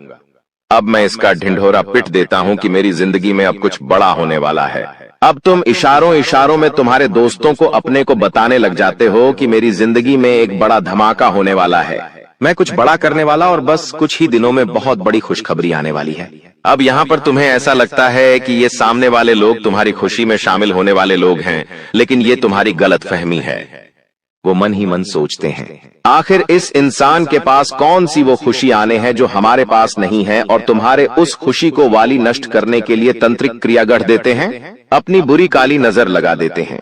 अब मैं इसका ढिंढोरा पिट देता हूं कि मेरी जिंदगी में अब कुछ बड़ा होने वाला है। अब तुम इशारों में तुम्हारे दोस्तों को अपने को बताने लग जाते हो कि मेरी जिंदगी में एक बड़ा धमाका होने वाला है, मैं कुछ बड़ा करने वाला, और बस कुछ ही दिनों में बहुत बड़ी खुशखबरी आने वाली है। अब यहाँ पर तुम्हें ऐसा लगता है कि ये सामने वाले लोग तुम्हारी खुशी में शामिल होने वाले लोग हैं, लेकिन ये तुम्हारी गलतफहमी है। वो मन ही मन सोचते हैं, आखिर इस इंसान के पास कौन सी वो खुशी आने हैं जो हमारे पास नहीं है, और तुम्हारे उस खुशी को वाली नष्ट करने के लिए तंत्रिक क्रिया गढ़ देते हैं, अपनी बुरी काली नजर लगा देते हैं।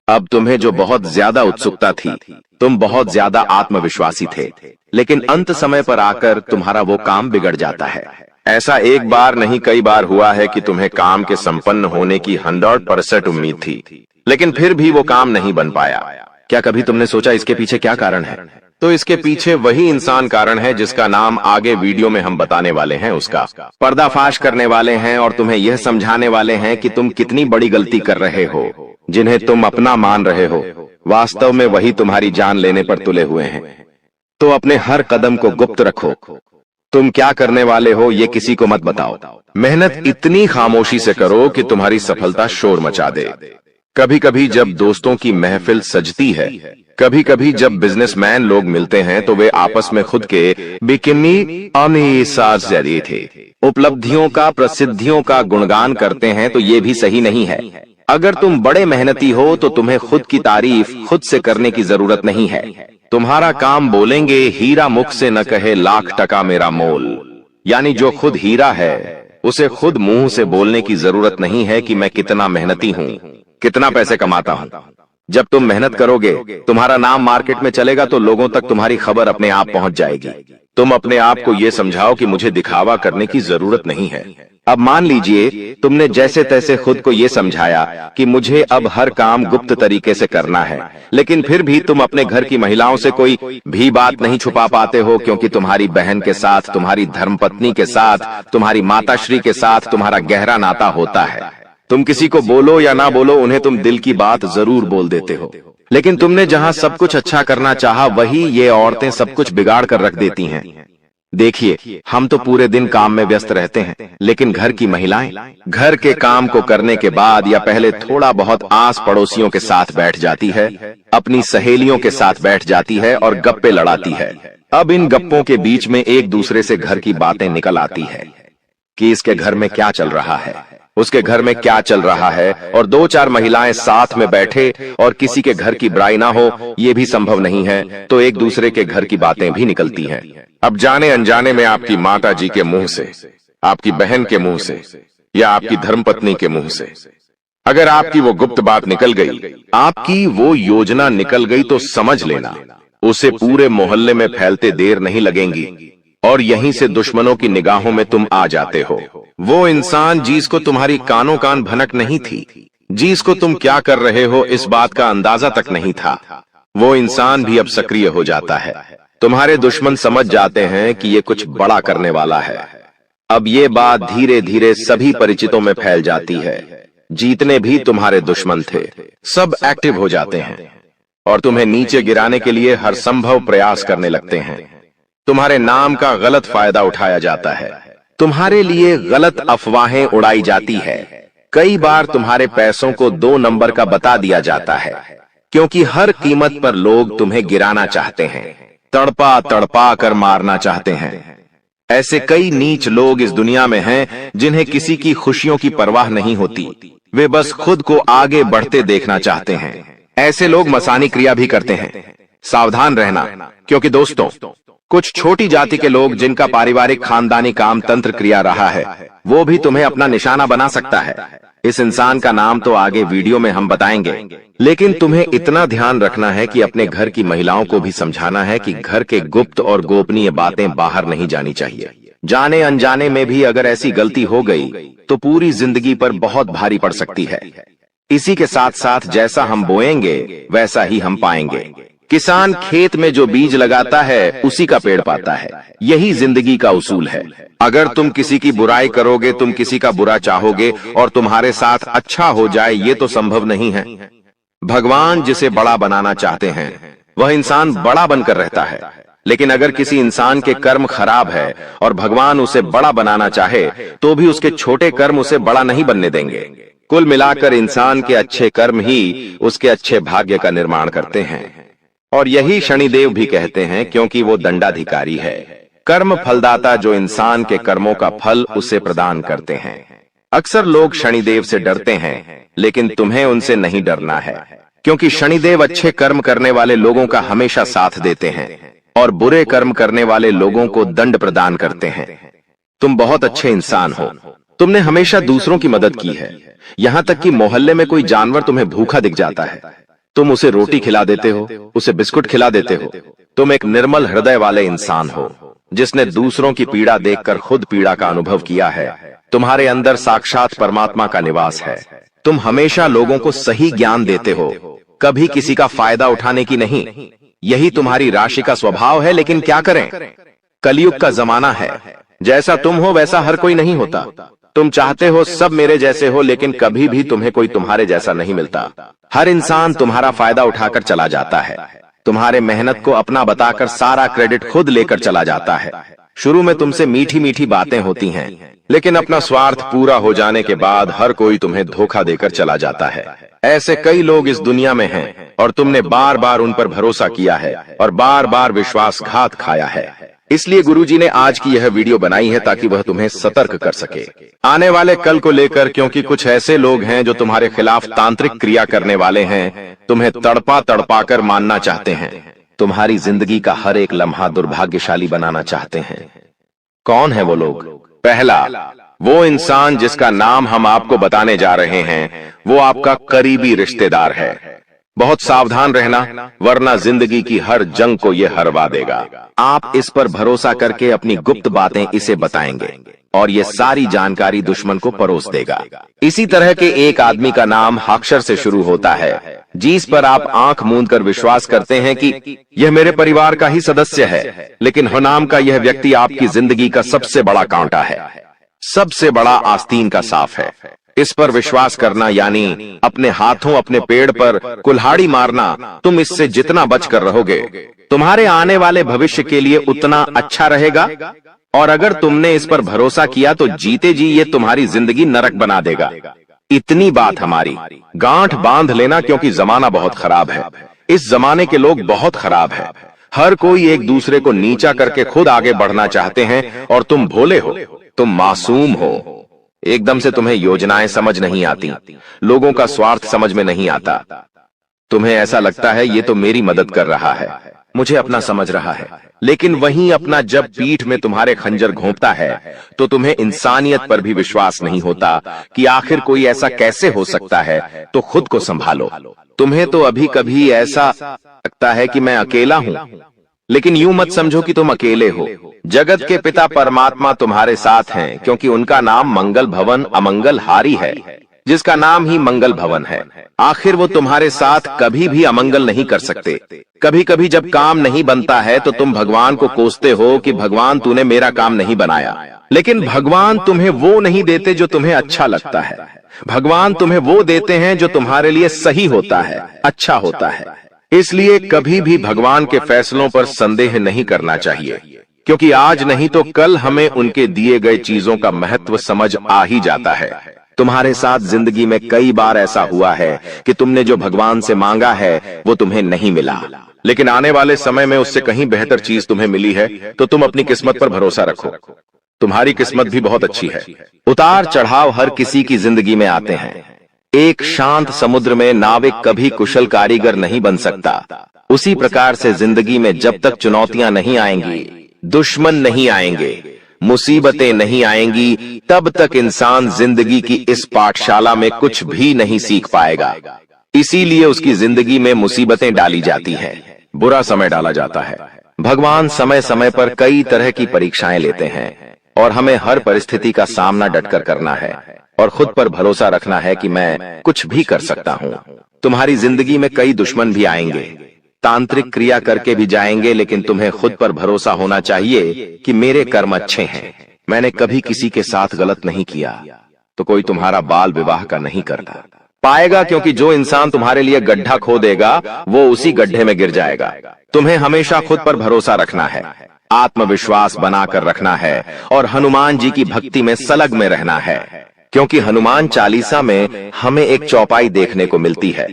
अब तुम्हें जो बहुत ज्यादा उत्सुकता थी, तुम बहुत ज्यादा आत्मविश्वासी थे, लेकिन अंत समय पर आकर तुम्हारा वो काम बिगड़ जाता है। ऐसा एक बार नहीं कई बार हुआ है कि तुम्हें काम के संपन्न होने की 100% उम्मीद थी, लेकिन फिर भी वो काम नहीं बन पाया। क्या कभी तुमने सोचा इसके पीछे क्या कारण है? तो इसके पीछे वही इंसान कारण है जिसका नाम आगे वीडियो में हम बताने वाले हैं। उसका पर्दाफाश करने वाले हैं और तुम्हें यह समझाने वाले हैं कि तुम कितनी बड़ी गलती कर रहे हो। जिन्हें तुम अपना मान रहे हो, वास्तव में वही तुम्हारी जान लेने पर तुले हुए हैं। तो अपने हर कदम को गुप्त रखो। तुम क्या करने वाले हो ये किसी को मत बताओ। मेहनत इतनी खामोशी से करो कि तुम्हारी सफलता शोर मचा दे। कभी कभी जब दोस्तों की महफिल सजती है, कभी कभी जब बिजनेसमैन लोग मिलते हैं, तो वे आपस में खुद के बिकिनी जरिए थे उपलब्धियों का, प्रसिद्धियों का गुणगान करते हैं, तो ये भी सही नहीं है। अगर तुम बड़े मेहनती हो तो तुम्हें खुद की तारीफ खुद से करने की जरूरत नहीं है। तुम्हारा काम बोलेंगे, हीरा मुख से न कहे लाख टका मेरा मोल। यानी जो खुद हीरा है उसे खुद मुंह से बोलने की जरूरत नहीं है कि मैं कितना मेहनती हूँ, कितना पैसे कमाता हूँ। जब तुम मेहनत करोगे, तुम्हारा नाम मार्केट में चलेगा तो लोगों तक तुम्हारी खबर अपने आप पहुंच जाएगी। तुम अपने आप को ये समझाओ कि मुझे दिखावा करने की जरूरत नहीं है। अब मान लीजिए तुमने जैसे तैसे खुद को ये समझाया कि मुझे अब हर काम गुप्त तरीके से करना है, लेकिन फिर भी तुम अपने घर की महिलाओं से कोई भी बात नहीं छुपा पाते हो, क्योंकि तुम्हारी बहन के साथ, तुम्हारी धर्मपत्नी के साथ, तुम्हारी माताश्री के साथ तुम्हारा गहरा नाता होता है। तुम किसी को बोलो या ना बोलो, उन्हें तुम दिल की बात जरूर बोल देते हो। लेकिन तुमने जहां सब कुछ अच्छा करना चाहा, वही ये औरतें सब कुछ बिगाड़ कर रख देती हैं। देखिए, हम तो पूरे दिन काम में व्यस्त रहते हैं, लेकिन घर की महिलाएं घर के काम को करने के बाद या पहले थोड़ा बहुत आस पड़ोसियों के साथ बैठ जाती है, अपनी सहेलियों के साथ बैठ जाती है और गप्पे लड़ाती है। अब इन गप्पों के बीच में एक दूसरे से घर की बातें निकल आती है कि इसके घर में क्या चल रहा है, उसके घर में क्या चल रहा है, और दो चार महिलाएं साथ में बैठे और किसी के घर की बुराई ना हो, ये भी संभव नहीं है, तो एक दूसरे के घर की बातें भी निकलती हैं। अब जाने अनजाने में आपकी माता जी के मुंह से, आपकी बहन के मुंह से या आपकी धर्मपत्नी के मुंह से अगर आपकी वो गुप्त बात निकल गई, आपकी वो योजना निकल गई, तो समझ लेना उसे पूरे मोहल्ले में फैलते देर नहीं लगेंगी और यहीं से दुश्मनों की निगाहों में तुम आ जाते हो। वो इंसान जिसको तुम्हारी कानों कान भनक नहीं थी, जिसको तुम क्या कर रहे हो इस बात का अंदाजा तक नहीं था, वो इंसान भी अब सक्रिय हो जाता है। तुम्हारे दुश्मन समझ जाते हैं कि ये कुछ बड़ा करने वाला है। अब ये बात धीरे धीरे सभी परिचितों में फैल जाती है। जितने भी तुम्हारे दुश्मन थे, सब एक्टिव हो जाते हैं और तुम्हें नीचे गिराने के लिए हर संभव प्रयास करने लगते हैं। तुम्हारे नाम का गलत फायदा उठाया जाता है, तुम्हारे लिए गलत अफवाहें उड़ाई जाती है। कई बार तुम्हारे पैसों को 2 नंबर का बता दिया जाता है, क्योंकि हर कीमत पर लोग तुम्हें गिराना चाहते हैं, तड़पा तड़पा कर मारना चाहते हैं। ऐसे कई नीच लोग इस दुनिया में हैं जिन्हें किसी की खुशियों की परवाह नहीं होती, वे बस खुद को आगे बढ़ते देखना चाहते हैं। ऐसे लोग मसानी क्रिया भी करते हैं। सावधान रहना, क्योंकि दोस्तों, कुछ छोटी जाति के लोग जिनका पारिवारिक खानदानी काम तंत्र क्रिया रहा है, वो भी तुम्हें अपना निशाना बना सकता है। इस इंसान का नाम तो आगे वीडियो में हम बताएंगे, लेकिन तुम्हें इतना ध्यान रखना है कि अपने घर की महिलाओं को भी समझाना है कि घर के गुप्त और गोपनीय बातें बाहर नहीं जानी चाहिए। जाने अनजाने में भी अगर ऐसी गलती हो गई तो पूरी जिंदगी पर बहुत भारी पड़ सकती है। इसी के साथ साथ जैसा हम बोएंगे वैसा ही हम पाएंगे। किसान खेत में जो बीज लगाता है उसी का पेड़ पाता है, यही जिंदगी का उसूल है। अगर तुम किसी की बुराई करोगे, तुम किसी का बुरा चाहोगे और तुम्हारे साथ अच्छा हो जाए, ये तो संभव नहीं है। भगवान जिसे बड़ा बनाना चाहते हैं वह इंसान बड़ा बनकर रहता है, लेकिन अगर किसी इंसान के कर्म खराब है और भगवान उसे बड़ा बनाना चाहे तो भी उसके छोटे कर्म उसे बड़ा नहीं बनने देंगे। कुल मिलाकर इंसान के अच्छे कर्म ही उसके अच्छे भाग्य का निर्माण करते हैं, और यही शनिदेव भी कहते हैं, क्योंकि वो दंडाधिकारी है, कर्म फलदाता, जो इंसान के कर्मों का फल उसे प्रदान करते हैं। अक्सर लोग शनिदेव से डरते हैं, लेकिन तुम्हें उनसे नहीं डरना है, क्योंकि शनिदेव अच्छे कर्म करने वाले लोगों का हमेशा साथ देते हैं और बुरे कर्म करने वाले लोगों को दंड प्रदान करते हैं। तुम बहुत अच्छे इंसान हो, तुमने हमेशा दूसरों की मदद की है, यहाँ तक कि मोहल्ले में कोई जानवर तुम्हें भूखा दिख जाता है, तुम उसे रोटी खिला देते हो, उसे बिस्कुट खिला देते हो। तुम एक निर्मल हृदय वाले इंसान हो, जिसने दूसरों की पीड़ा देखकर खुद पीड़ा का अनुभव किया है। तुम्हारे अंदर साक्षात परमात्मा का निवास है। तुम हमेशा लोगों को सही ज्ञान देते हो, कभी किसी का फायदा उठाने की नहीं। यही तुम्हारी राशि का स्वभाव है, लेकिन क्या करें, कलयुग का जमाना है। जैसा तुम हो वैसा हर कोई नहीं होता। तुम चाहते हो सब मेरे जैसे हो, लेकिन कभी भी तुम्हें कोई तुम्हारे जैसा नहीं मिलता। हर इंसान तुम्हारा फायदा उठाकर चला जाता है, तुम्हारे मेहनत को अपना बताकर सारा क्रेडिट खुद लेकर चला जाता है। शुरू में तुमसे मीठी मीठी बातें होती हैं, लेकिन अपना स्वार्थ पूरा हो जाने के बाद हर कोई तुम्हें धोखा देकर चला जाता है। ऐसे कई लोग इस दुनिया में हैं और तुमने बार बार उन पर भरोसा किया है और बार बार विश्वासघात खाया है। इसलिए गुरुजी ने आज की यह वीडियो बनाई है ताकि वह तुम्हें सतर्क कर सके आने वाले कल को लेकर, क्योंकि कुछ ऐसे लोग हैं जो तुम्हारे खिलाफ तांत्रिक क्रिया करने वाले हैं, तुम्हें तड़पा तड़पा कर मानना चाहते हैं, तुम्हारी जिंदगी का हर एक लम्हा दुर्भाग्यशाली बनाना चाहते हैं। कौन है वो लोग? पहला, वो इंसान जिसका नाम हम आपको बताने जा रहे हैं वो आपका करीबी रिश्तेदार है। बहुत सावधान रहना, वरना जिंदगी की हर जंग को ये हरवा देगा। आप इस पर भरोसा करके अपनी गुप्त बातें इसे बताएंगे और ये सारी जानकारी दुश्मन को परोस देगा। इसी तरह के एक आदमी का नाम अक्षर से शुरू होता है, जिस पर आप आंख मूंद कर विश्वास करते हैं कि यह मेरे परिवार का ही सदस्य है, लेकिन हो नाम का यह व्यक्ति आपकी जिंदगी का सबसे बड़ा कांटा है, सबसे बड़ा आस्तीन का साफ है। इस पर विश्वास करना यानी अपने हाथों अपने पेड़ पर कुल्हाड़ी मारना। तुम इससे जितना बचकर रहोगे, तुम्हारे आने वाले भविष्य के लिए उतना अच्छा रहेगा। और अगर तुमने इस पर भरोसा किया तो जीते जी ये तुम्हारी जिंदगी नरक बना देगा। इतनी बात हमारी, गांठ बांध लेना, क्योंकि जमाना बहुत खराब है। इस जमाने के लोग बहुत खराब है। हर कोई एक दूसरे को नीचा करके खुद आगे बढ़ना चाहते हैं, और तुम भोले हो, तुम मासूम हो। एकदम से तुम्हें योजनाएं समझ नहीं आती, लोगों का स्वार्थ समझ में नहीं आता। तुम्हें ऐसा लगता है ये तो मेरी मदद कर रहा है, मुझे अपना समझ रहा है। लेकिन वहीं अपना जब पीठ में तुम्हारे खंजर घोंपता है तो तुम्हें इंसानियत पर भी विश्वास नहीं होता कि आखिर कोई ऐसा कैसे हो सकता है। तो खुद को संभालो। तुम्हें तो अभी कभी ऐसा लगता है कि मैं अकेला हूं, लेकिन यूं मत समझो कि तुम अकेले हो। जगत के पिता परमात्मा तुम्हारे साथ हैं, क्योंकि उनका नाम मंगल भवन अमंगल हारी है, जिसका नाम ही मंगल भवन है। आखिर वो तुम्हारे साथ कभी भी अमंगल नहीं कर सकते। कभी कभी जब काम नहीं बनता है तो तुम भगवान को कोसते हो कि भगवान तूने मेरा काम नहीं बनाया, लेकिन भगवान तुम्हें वो नहीं देते जो तुम्हें अच्छा लगता है। भगवान तुम्हें वो देते हैं जो तुम्हारे लिए सही होता है, अच्छा होता है। इसलिए कभी भी भगवान के फैसलों पर संदेह नहीं करना चाहिए, क्योंकि आज नहीं तो कल हमें उनके दिए गए चीजों का महत्व समझ आ ही जाता है। तुम्हारे साथ जिंदगी में कई बार ऐसा हुआ है कि तुमने जो भगवान से मांगा है वो तुम्हें नहीं मिला, लेकिन आने वाले समय में उससे कहीं बेहतर चीज तुम्हें मिली है। तो तुम अपनी किस्मत पर भरोसा रखो, तुम्हारी किस्मत भी बहुत अच्छी है। उतार चढ़ाव हर किसी की जिंदगी में आते हैं। एक शांत समुद्र में नाविक कभी कुशल कारीगर नहीं बन सकता। उसी प्रकार से जिंदगी में जब तक चुनौतियां नहीं आएंगी, दुश्मन नहीं आएंगे, मुसीबतें नहीं आएंगी, तब तक इंसान जिंदगी की इस पाठशाला में कुछ भी नहीं सीख पाएगा। इसीलिए उसकी जिंदगी में मुसीबतें डाली जाती हैं, बुरा समय डाला जाता है। भगवान समय समय पर कई तरह की परीक्षाएं लेते हैं और हमें हर परिस्थिति का सामना डटकर करना है और खुद पर भरोसा रखना है कि मैं कुछ भी कर सकता हूं। तुम्हारी जिंदगी में कई दुश्मन भी आएंगे, तांत्रिक क्रिया करके भी जाएंगे, लेकिन तुम्हें खुद पर भरोसा होना चाहिए कि मेरे कर्म अच्छे हैं, मैंने कभी किसी के साथ गलत नहीं किया, तो कोई तुम्हारा बाल विवाह का नहीं करता पाएगा, क्योंकि जो इंसान तुम्हारे लिए गड्ढा खोदेगा वो उसी गड्ढे में गिर जाएगा। तुम्हें हमेशा खुद पर भरोसा रखना है, आत्मविश्वास बनाकर रखना है और हनुमान जी की भक्ति में सलग में रहना है, क्योंकि हनुमान चालीसा में हमें एक चौपाई देखने को मिलती है,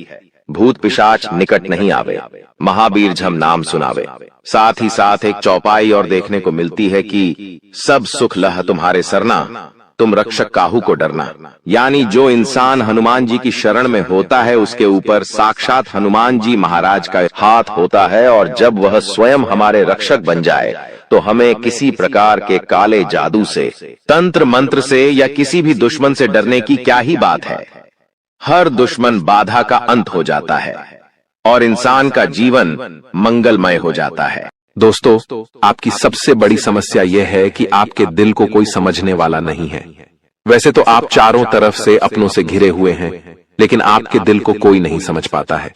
भूत पिशाच निकट नहीं आवे, महावीर झम नाम सुनावे। साथ ही साथ एक चौपाई और देखने को मिलती है कि सब सुख लह तुम्हारे सरना, तुम रक्षक काहू को डरना। यानी जो इंसान हनुमान जी की शरण में होता है उसके ऊपर साक्षात हनुमान जी महाराज का हाथ होता है, और जब वह स्वयं हमारे रक्षक बन जाए तो हमें किसी प्रकार के काले जादू से, तंत्र मंत्र से या किसी भी दुश्मन से डरने की क्या ही बात है। हर दुश्मन बाधा का अंत हो जाता है और इंसान का जीवन मंगलमय हो जाता है। दोस्तों, आपकी सबसे बड़ी समस्या यह है कि आपके दिल को कोई समझने वाला नहीं है। वैसे तो आप चारों तरफ से अपनों से घिरे हुए हैं, लेकिन आपके दिल को कोई नहीं समझ पाता है।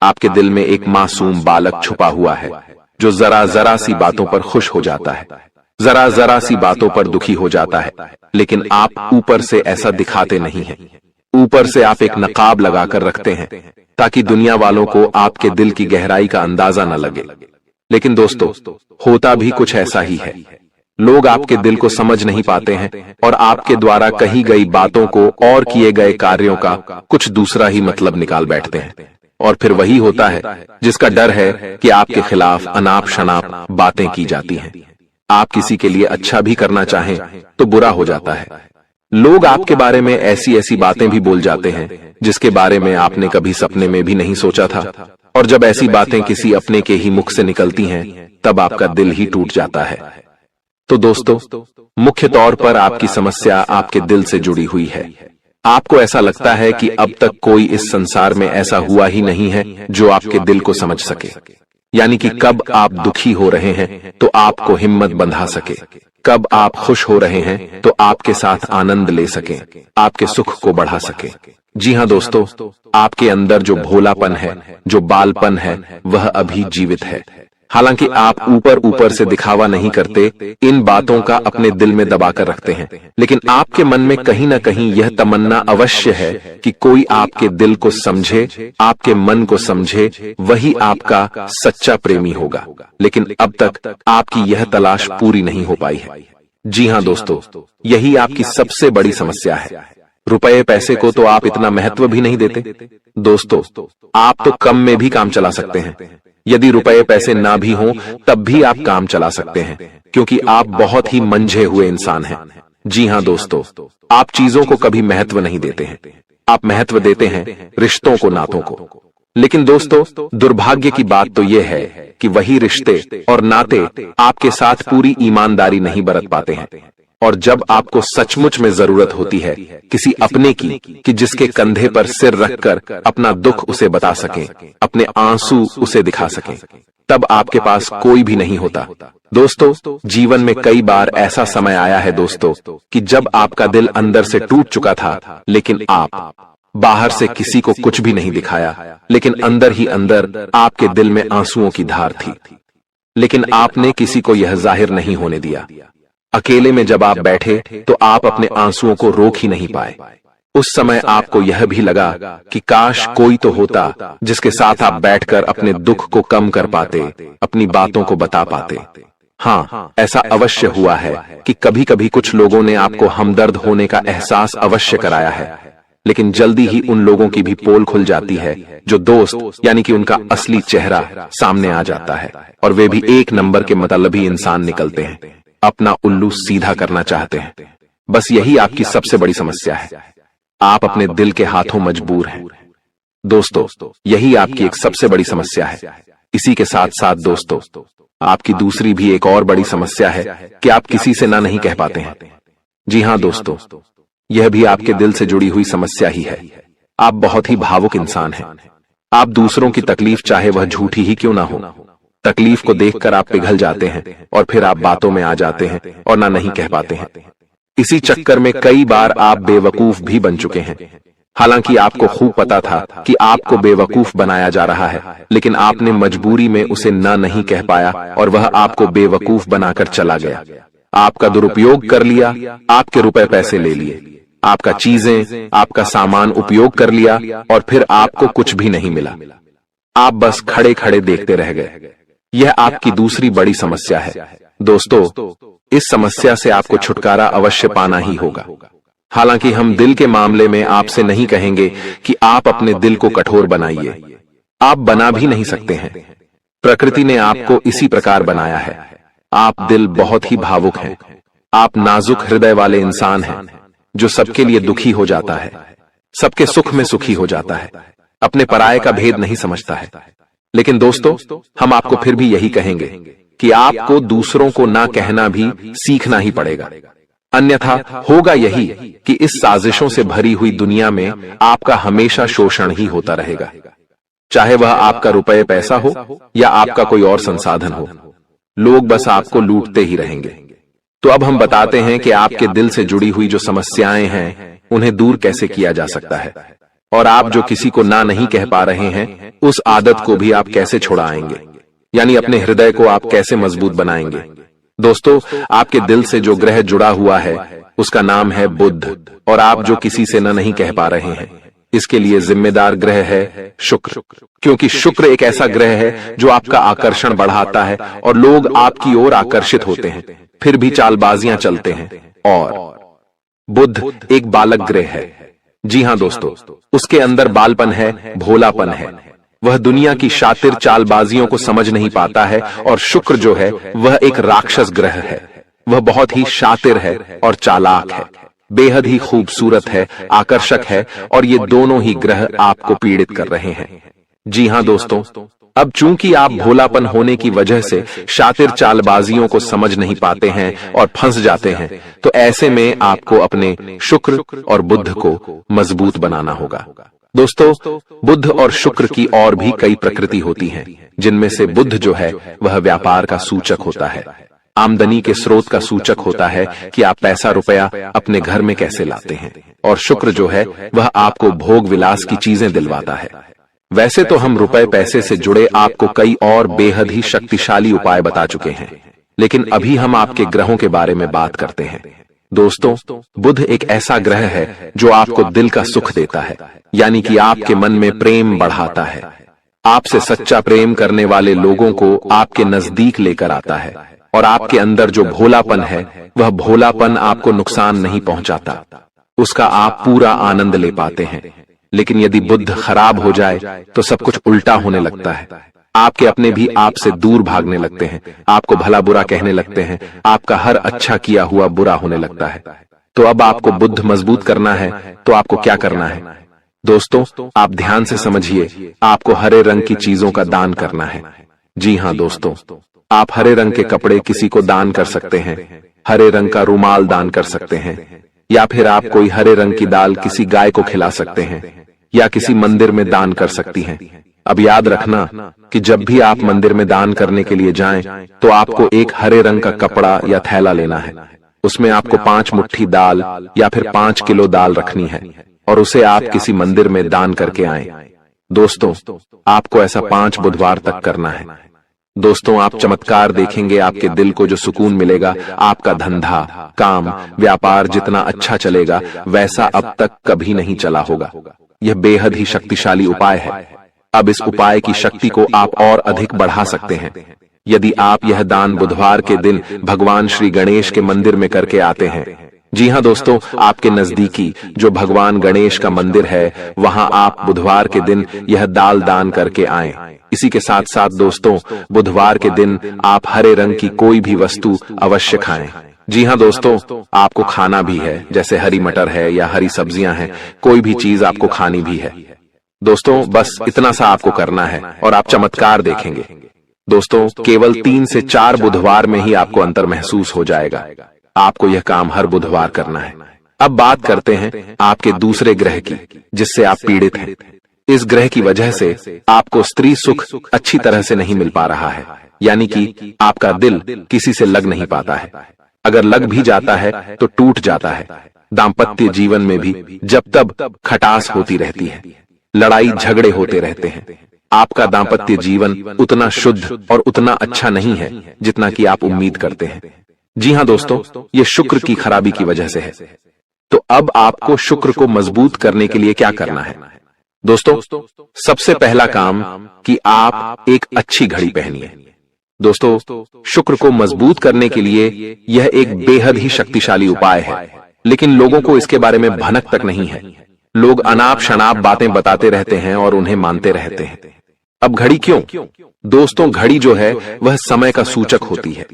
आपके दिल में एक मासूम बालक छुपा हुआ है जो जरा जरा सी बातों पर खुश हो जाता है, जरा जरा सी बातों पर दुखी हो जाता है, लेकिन आप ऊपर से ऐसा दिखाते नहीं हैं। ऊपर से आप एक नकाब लगाकर रखते हैं ताकि दुनिया वालों को आपके दिल की गहराई का अंदाजा न लगे। लेकिन दोस्तों, होता भी कुछ ऐसा ही है। लोग आपके दिल को समझ नहीं पाते हैं और आपके द्वारा कही गई बातों को और किए गए कार्यों का कुछ दूसरा ही मतलब निकाल बैठते हैं, और फिर वही होता है जिसका डर है कि आपके खिलाफ अनाप शनाप बातें की जाती हैं। आप किसी के लिए अच्छा भी करना चाहें तो बुरा हो जाता है। लोग आपके बारे में ऐसी ऐसी बातें भी बोल जाते हैं जिसके बारे में आपने कभी सपने में भी नहीं सोचा था, और जब ऐसी बातें किसी अपने के ही मुख से निकलती हैं तब आपका दिल ही टूट जाता है। तो दोस्तों, मुख्य तौर पर आपकी समस्या आपके दिल से जुड़ी हुई है। आपको ऐसा लगता है कि अब तक कोई इस संसार में ऐसा हुआ ही नहीं है जो आपके दिल को समझ सके। यानी कि कब आप दुखी हो रहे हैं तो आपको हिम्मत बंधा सके, कब आप खुश हो रहे हैं तो आपके साथ आनंद ले सके, आपके सुख को बढ़ा सके। जी हाँ दोस्तों, आपके अंदर जो भोलापन है, जो बालपन है, वह अभी जीवित है। हालांकि आप ऊपर ऊपर से दिखावा नहीं करते, इन बातों का अपने दिल में दबाकर रखते हैं, लेकिन आपके मन में कहीं ना कहीं यह तमन्ना अवश्य है कि कोई आपके दिल को समझे, आपके मन को समझे, वही आपका सच्चा प्रेमी होगा। लेकिन अब तक आपकी यह तलाश पूरी नहीं हो पाई है। जी हाँ दोस्तों, यही आपकी सबसे बड़ी समस्या है। रुपए पैसे को तो आप इतना महत्व भी नहीं देते। दोस्तों, आप तो कम में भी काम चला सकते हैं। यदि रुपए पैसे ना भी हों तब भी आप काम चला सकते हैं, क्योंकि आप बहुत ही मंझे हुए इंसान हैं। जी हाँ दोस्तों, आप चीजों को कभी महत्व नहीं देते हैं, आप महत्व देते हैं रिश्तों को, नातों को। लेकिन दोस्तों, दुर्भाग्य की बात तो यह है कि वही रिश्ते और नाते आपके साथ पूरी ईमानदारी नहीं बरत पाते हैं। और जब आपको सचमुच में जरूरत होती है किसी अपने की, कि जिसके कंधे पर सिर रखकर अपना दुख उसे बता सकें, अपने आंसू उसे दिखा सकें, तब आपके पास कोई भी नहीं होता। दोस्तों, जीवन में कई बार ऐसा समय आया है दोस्तों कि जब आपका दिल अंदर से टूट चुका था, लेकिन आप बाहर से किसी को कुछ भी नहीं दिखाया, लेकिन अंदर ही अंदर आपके दिल में आंसुओं की धार थी। लेकिन आपने किसी को यह जाहिर नहीं होने दिया। अकेले में जब आप बैठे तो आप अपने आंसुओं को रोक ही नहीं पाए। उस समय आपको यह भी लगा कि काश कोई तो होता जिसके साथ आप बैठकर अपने दुख को कम कर पाते, अपनी बातों को बता पाते। हाँ, ऐसा अवश्य हुआ है कि कभी कभी कुछ लोगों ने आपको हमदर्द होने का एहसास अवश्य कराया है, लेकिन जल्दी ही उन लोगों की भी पोल खुल जाती है जो दोस्त यानी कि उनका असली चेहरा सामने आ जाता है, और वे भी एक नंबर के मतलबी इंसान निकलते हैं, अपना उल्लू सीधा करना चाहते हैं। बस यही आपकी सबसे बड़ी समस्या है। आप अपने दिल के हाथों मजबूर हैं। दोस्तों, यही आपकी एक सबसे बड़ी समस्या है। इसी के साथ साथ दोस्तों, आपकी दूसरी भी एक और बड़ी समस्या है कि आप किसी से ना नहीं कह पाते हैं। जी हाँ दोस्तों, यह भी आपके दिल से जुड़ी हुई समस्या ही है। आप बहुत ही भावुक इंसान हैं। आप दूसरों की तकलीफ चाहे वह झूठी ही क्यों ना हो, तकलीफ को देखकर आप पिघल जाते हैं और फिर आप बातों में आ जाते हैं और ना नहीं कह पाते हैं। इसी चक्कर में कई बार आप बेवकूफ भी बन चुके हैं। हालांकि आपको खूब पता था कि आपको बेवकूफ बनाया जा रहा है, लेकिन आपने मजबूरी में उसे ना नहीं कह पाया और वह आपको बेवकूफ बनाकर चला गया। आपका दुरुपयोग कर लिया, आपके रुपए पैसे ले लिए, आपका चीजें, आपका सामान उपयोग कर लिया और फिर आपको कुछ भी नहीं मिला। आप बस खड़े खड़े देखते रह गए। यह आपकी दूसरी बड़ी समस्या है। दोस्तों, इस समस्या से आपको छुटकारा अवश्य पाना ही होगा। हालांकि हम दिल के मामले में आपसे नहीं कहेंगे कि आप अपने दिल को कठोर बनाइए, आप बना भी नहीं सकते हैं। प्रकृति ने आपको इसी प्रकार बनाया है। आप दिल बहुत ही भावुक हैं। आप नाजुक हृदय वाले इंसान हैं जो सबके लिए दुखी हो जाता है, सबके सुख में सुखी हो जाता है, अपने पराये का भेद नहीं समझता है। लेकिन दोस्तों, हम आपको फिर भी यही कहेंगे कि आपको दूसरों को ना कहना भी सीखना ही पड़ेगा। अन्यथा होगा यही कि इस साजिशों से भरी हुई दुनिया में आपका हमेशा शोषण ही होता रहेगा, चाहे वह आपका रुपए पैसा हो या आपका कोई और संसाधन हो। लोग बस आपको लूटते ही रहेंगे। तो अब हम बताते हैं कि आपके दिल से जुड़ी हुई जो समस्याएं हैं उन्हें दूर कैसे किया जा सकता है, और आप जो किसी को ना नहीं कह पा रहे हैं उस आदत को भी आप कैसे छुड़ाएंगे, यानी अपने हृदय को आप कैसे मजबूत बनाएंगे। दोस्तों, आपके दिल से जो ग्रह जुड़ा हुआ है उसका नाम है बुध, और आप जो किसी से न नहीं कह पा रहे हैं इसके लिए जिम्मेदार ग्रह है शुक्र, क्योंकि शुक्र एक ऐसा ग्रह है जो आपका आकर्षण बढ़ाता है और लोग आपकी ओर आकर्षित होते हैं, फिर भी चालबाजियां चलते हैं। और बुध एक बालक ग्रह है। जी हाँ दोस्तों, उसके अंदर बालपन है, भोलापन है। वह दुनिया की शातिर चालबाजियों को समझ नहीं पाता है, और शुक्र जो है वह एक राक्षस ग्रह है। वह बहुत ही शातिर है और चालाक है, बेहद ही खूबसूरत है, आकर्षक है, और ये दोनों ही ग्रह आपको पीड़ित कर रहे हैं। जी हाँ दोस्तों, अब चूंकि आप भोलापन होने की वजह से शातिर चालबाजियों को समझ नहीं पाते हैं और फंस जाते हैं, तो ऐसे में आपको अपने शुक्र और बुध को मजबूत बनाना होगा। दोस्तों, बुध और शुक्र की और भी कई प्रकृति होती हैं, जिनमें से बुध जो है वह व्यापार का सूचक होता है, आमदनी के स्रोत का सूचक होता है कि आप पैसा रुपया अपने घर में कैसे लाते हैं, और शुक्र जो है वह आपको भोग विलास की चीजें दिलवाता है। वैसे तो हम रुपए पैसे से जुड़े आपको कई और बेहद ही शक्तिशाली उपाय बता चुके हैं, लेकिन अभी हम आपके ग्रहों के बारे में बात करते हैं। दोस्तों, बुध एक ऐसा ग्रह है जो आपको दिल का सुख देता है, यानी कि आपके मन में प्रेम बढ़ाता है, आपसे सच्चा प्रेम करने वाले लोगों को आपके नजदीक लेकर आता है, और आपके अंदर जो भोलापन है वह भोलापन आपको नुकसान नहीं पहुंचाता, उसका आप पूरा आनंद ले पाते हैं। लेकिन यदि बुध खराब हो जाए तो सब कुछ उल्टा होने लगता है, आपके अपने भी आपसे दूर भागने लगते हैं, आपको भला बुरा कहने लगते हैं, आपका हर अच्छा किया हुआ बुरा होने लगता है। तो अब आपको बुध मजबूत करना है तो आपको क्या करना है? दोस्तों, आप ध्यान से समझिए, आपको हरे रंग की चीजों का दान करना है। जी हाँ दोस्तों, आप हरे रंग के कपड़े किसी को दान कर सकते हैं, हरे रंग का रुमाल दान कर सकते हैं, या फिर आप कोई हरे रंग की दाल किसी गाय को खिला सकते हैं, या किसी मंदिर में दान कर सकती हैं। अब याद रखना कि जब भी आप मंदिर में दान करने के लिए जाएं, तो आपको एक हरे रंग का कपड़ा या थैला लेना है, उसमें आपको 5 मुट्ठी दाल या फिर 5 किलो दाल रखनी है, और उसे आप किसी मंदिर में दान करके आएं। दोस्तों, आपको ऐसा 5 बुधवार तक करना है। दोस्तों, आप चमत्कार देखेंगे, आपके दिल को जो सुकून मिलेगा, आपका धंधा, काम, व्यापार जितना अच्छा चलेगा वैसा अब तक कभी नहीं चला होगा। यह बेहद ही शक्तिशाली उपाय है। अब इस उपाय की शक्ति को आप और अधिक बढ़ा सकते हैं यदि आप यह दान बुधवार के दिन भगवान श्री गणेश के मंदिर में करके आते हैं। जी हाँ दोस्तों, आपके नजदीकी जो भगवान गणेश का मंदिर है, वहां आप बुधवार के दिन यह दाल दान करके आएं। इसी के साथ साथ दोस्तों, बुधवार के दिन आप हरे रंग की कोई भी वस्तु अवश्य खाएं। जी हाँ दोस्तों, आपको खाना भी है, जैसे हरी मटर है या हरी सब्जियां हैं, कोई भी चीज आपको खानी भी है। दोस्तों, बस इतना सा आपको करना है और आप चमत्कार देखेंगे। दोस्तों, केवल 3 से 4 बुधवार में ही आपको अंतर महसूस हो जाएगा। आपको यह काम हर बुधवार करना है। अब बात करते हैं आपके दूसरे ग्रह की, जिससे आप पीड़ित हैं। इस ग्रह की वजह से आपको स्त्री सुख अच्छी तरह से नहीं मिल पा रहा है, यानी कि आपका दिल किसी से लग नहीं पाता है। अगर लग भी जाता है तो टूट जाता है। दाम्पत्य जीवन में भी जब तब खटास होती रहती है, लड़ाई झगड़े होते रहते हैं। आपका दाम्पत्य जीवन उतना शुद्ध और उतना अच्छा नहीं है जितना कि आप उम्मीद करते हैं। जी हाँ दोस्तों, ये शुक्र की खराबी की वजह से है। तो अब आपको शुक्र को मजबूत करने के लिए क्या करना है? दोस्तों, सबसे पहला काम कि आप एक अच्छी घड़ी पहनिए। दोस्तों, शुक्र को मजबूत करने के लिए यह एक बेहद ही शक्तिशाली उपाय है, लेकिन लोगों को इसके बारे में भनक तक नहीं है। लोग अनाप शनाप बातें बताते रहते हैं और उन्हें मानते रहते हैं। अब घड़ी क्यों? दोस्तों, घड़ी जो है वह समय का सूचक होती है,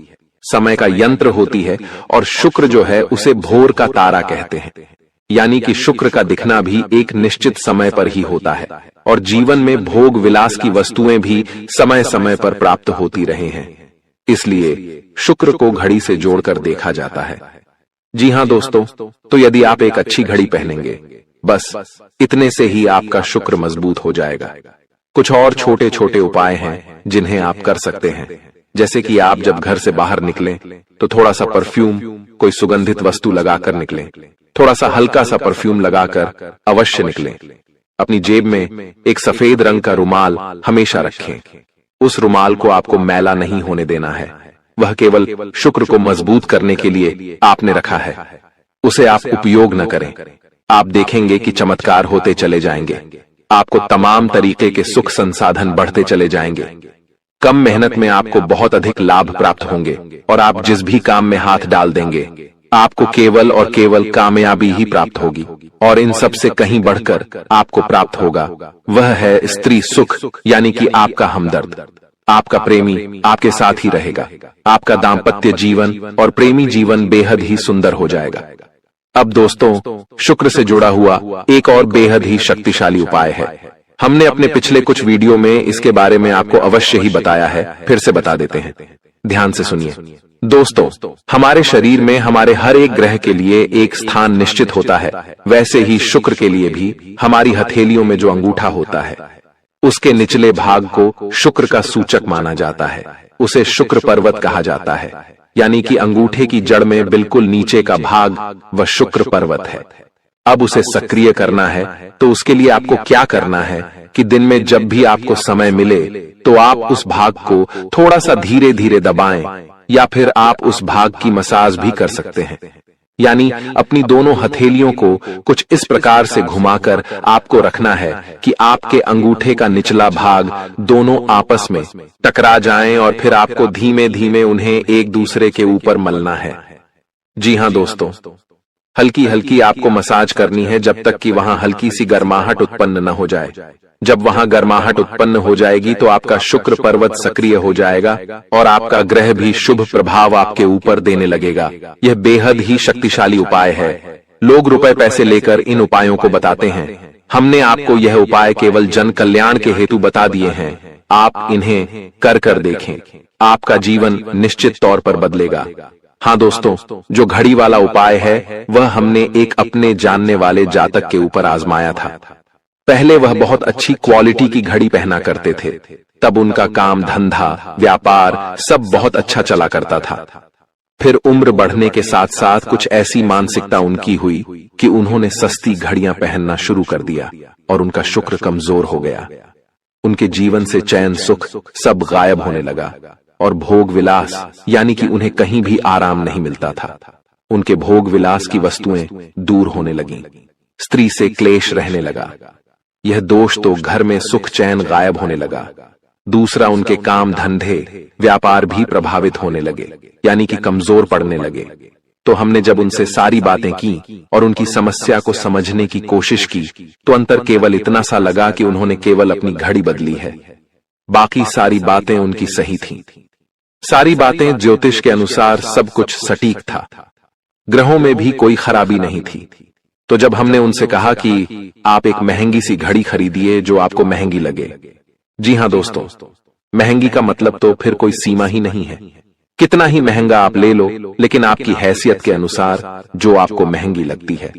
समय का यंत्र होती है, और शुक्र जो है उसे भोर का तारा कहते हैं। यानी कि शुक्र का दिखना भी एक निश्चित समय पर ही होता है, और जीवन में भोग विलास की वस्तुएं भी समय समय पर प्राप्त होती रहे हैं। इसलिए शुक्र को घड़ी से जोड़कर देखा जाता है। जी हाँ दोस्तों, तो यदि आप एक अच्छी घड़ी पहनेंगे, बस इतने से ही आपका शुक्र मजबूत हो जाएगा। कुछ और छोटे छोटे उपाय हैं जिन्हें आप कर सकते हैं, जैसे कि आप जब घर से बाहर निकलें तो थोड़ा सा परफ्यूम, कोई सुगंधित वस्तु लगाकर निकलें। थोड़ा सा हल्का सा परफ्यूम लगाकर अवश्य निकलें। अपनी जेब में एक सफेद रंग का रुमाल हमेशा रखें। उस रुमाल को आपको मैला नहीं होने देना है, वह केवल शुक्र को मजबूत करने के लिए आपने रखा है। उसे आप उपयोग न करें। आप देखेंगे कि चमत्कार होते चले जाएंगे। आपको तमाम तरीके के सुख संसाधन बढ़ते चले जाएंगे। कम मेहनत में आपको बहुत अधिक लाभ प्राप्त होंगे, और आप जिस भी काम में हाथ डाल देंगे आपको केवल और केवल कामयाबी ही प्राप्त होगी। और इन सब से कहीं बढ़कर आपको प्राप्त होगा वह है स्त्री सुख, यानी कि आपका हमदर्द। आपका प्रेमी आपके साथ ही रहेगा। आपका दाम्पत्य जीवन और प्रेमी जीवन बेहद ही सुंदर हो जाएगा। अब दोस्तों, शुक्र से जुड़ा हुआ एक और बेहद ही शक्तिशाली उपाय है। हमने अपने पिछले कुछ वीडियो में इसके बारे में आपको अवश्य ही बताया है, फिर से बता देते हैं। ध्यान से सुनिए दोस्तों, हमारे शरीर में हमारे हर एक ग्रह के लिए एक स्थान निश्चित होता है। वैसे ही शुक्र के लिए भी हमारी हथेलियों में जो अंगूठा होता है, उसके निचले भाग को शुक्र का सूचक माना जाता है। उसे शुक्र पर्वत कहा जाता है, यानी कि अंगूठे की जड़ में बिल्कुल नीचे का भाग वह शुक्र पर्वत है। अब उसे सक्रिय करना है तो उसके लिए आपको क्या करना है कि दिन में जब भी आपको समय मिले तो आप उस भाग को थोड़ा सा धीरे धीरे दबाएं, या फिर आप उस भाग की मसाज भी कर सकते हैं। यानी अपनी दोनों हथेलियों को कुछ इस प्रकार से घुमाकर आपको रखना है कि आपके अंगूठे का निचला भाग दोनों आपस में टकरा जाएं और फिर आपको धीमे धीमे उन्हें एक दूसरे के ऊपर मलना है। जी हां दोस्तों, हल्की हल्की आपको मसाज करनी है जब तक कि वहां हल्की सी गर्माहट उत्पन्न न हो जाए। जब वहां गर्माहट उत्पन्न हो जाएगी तो आपका शुक्र पर्वत सक्रिय हो जाएगा और आपका ग्रह भी शुभ प्रभाव आपके ऊपर देने लगेगा। यह बेहद ही शक्तिशाली उपाय है। लोग रुपए पैसे लेकर इन उपायों को बताते हैं। हमने आपको यह उपाय केवल जन कल्याण के हेतु बता दिए हैं। आप इन्हें कर देखें, आपका जीवन निश्चित तौर पर बदलेगा। हाँ दोस्तों, जो घड़ी वाला उपाय है वह हमने एक अपने जानने वाले जातक के ऊपर आजमाया था। पहले वह बहुत अच्छी क्वालिटी की घड़ी पहना करते थे, तब उनका काम धंधा व्यापार सब बहुत अच्छा चला करता था। फिर उम्र बढ़ने के साथ साथ कुछ ऐसी मानसिकता उनकी हुई कि उन्होंने सस्ती घड़ियां पहनना शुरू कर दिया और उनका शुक्र कमजोर हो गया। उनके जीवन से चैन सुख सब गायब होने लगा और भोग विलास, यानी कि उन्हें कहीं भी आराम नहीं मिलता था। उनके भोग विलास की वस्तुएं दूर होने लगीं, स्त्री से क्लेश रहने लगा। यह दोष तो घर में सुख चैन गायब होने लगा। दूसरा, उनके काम धंधे व्यापार भी प्रभावित होने लगे, यानी कि कमजोर पड़ने लगे। तो हमने जब उनसे सारी बातें की और उनकी समस्या को समझने की कोशिश की तो अंतर केवल इतना सा लगा कि उन्होंने केवल अपनी घड़ी बदली है, बाकी सारी बातें उनकी सही थीं। सारी बातें ज्योतिष के अनुसार सब कुछ सटीक था, ग्रहों में भी कोई खराबी नहीं थी। तो जब हमने उनसे कहा कि आप एक महंगी सी घड़ी खरीदिए जो आपको महंगी लगे। जी हां दोस्तों, महंगी का मतलब तो फिर कोई सीमा ही नहीं है। कितना ही महंगा आप ले लो, लेकिन आपकी हैसियत के अनुसार जो आपको महंगी लगती है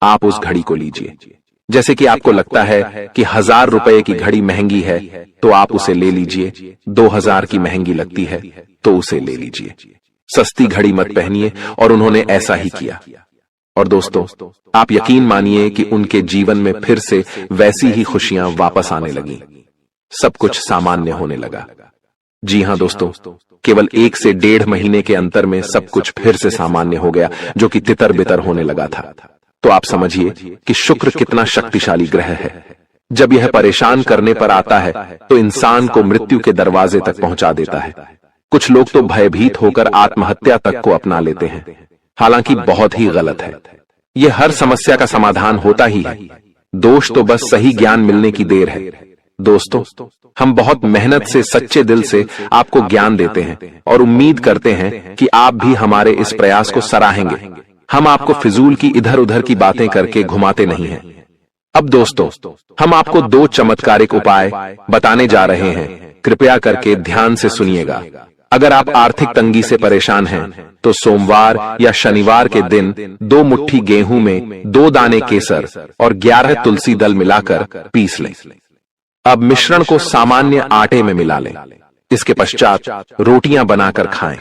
आप उस घड़ी को लीजिए। जैसे कि आपको लगता है कि 1000 रुपए की घड़ी महंगी है तो आप उसे ले लीजिए। 2000 की महंगी लगती है तो उसे ले लीजिए। सस्ती घड़ी मत पहनिए, और उन्होंने ऐसा ही किया। और दोस्तों, आप यकीन मानिए कि उनके जीवन में फिर से वैसी ही खुशियां वापस आने लगीं। सब कुछ सामान्य होने लगा। जी हां दोस्तों, केवल 1 से 1.5 महीने के अंतर में सब कुछ फिर से सामान्य हो गया, जो कि तितर बितर होने लगा था। तो आप समझिए कि शुक्र कितना शक्तिशाली ग्रह है। जब यह परेशान करने पर आता है तो इंसान को मृत्यु के दरवाजे तक पहुंचा देता है। कुछ लोग तो भयभीत होकर आत्महत्या तक को अपना लेते हैं, हालांकि बहुत ही गलत है। यह हर समस्या का समाधान होता ही है। दोष तो बस सही ज्ञान मिलने की देर है। दोस्तों, हम बहुत मेहनत से सच्चे दिल से आपको ज्ञान देते हैं और उम्मीद करते हैं कि आप भी हमारे इस प्रयास को सराहेंगे। हम आपको फिजूल की इधर उधर की बातें करके घुमाते नहीं हैं। अब दोस्तों, हम आपको 2 चमत्कारिक उपाय बताने जा रहे हैं। कृपया करके ध्यान से सुनिएगा। अगर आप आर्थिक तंगी से परेशान हैं तो सोमवार या शनिवार के दिन 2 मुट्ठी गेहूं में 2 दाने केसर और 11 तुलसी दल मिलाकर पीस लें। अब मिश्रण को सामान्य आटे में मिला लें। इसके पश्चात रोटियां बनाकर खाएं।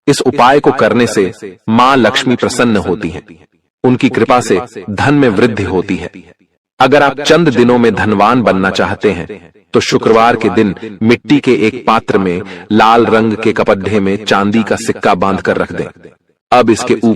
इस उपाय को करने से मां लक्ष्मी प्रसन्न होती हैं। उनकी कृपा से धन में वृद्धि होती है। अगर आप चंद दिनों में धनवान बनना चाहते हैं तो शुक्रवार के दिन मिट्टी के एक पात्र में लाल रंग के कपड्ढे में चांदी का सिक्का बांधकर रख दें। अब इसके ऊपर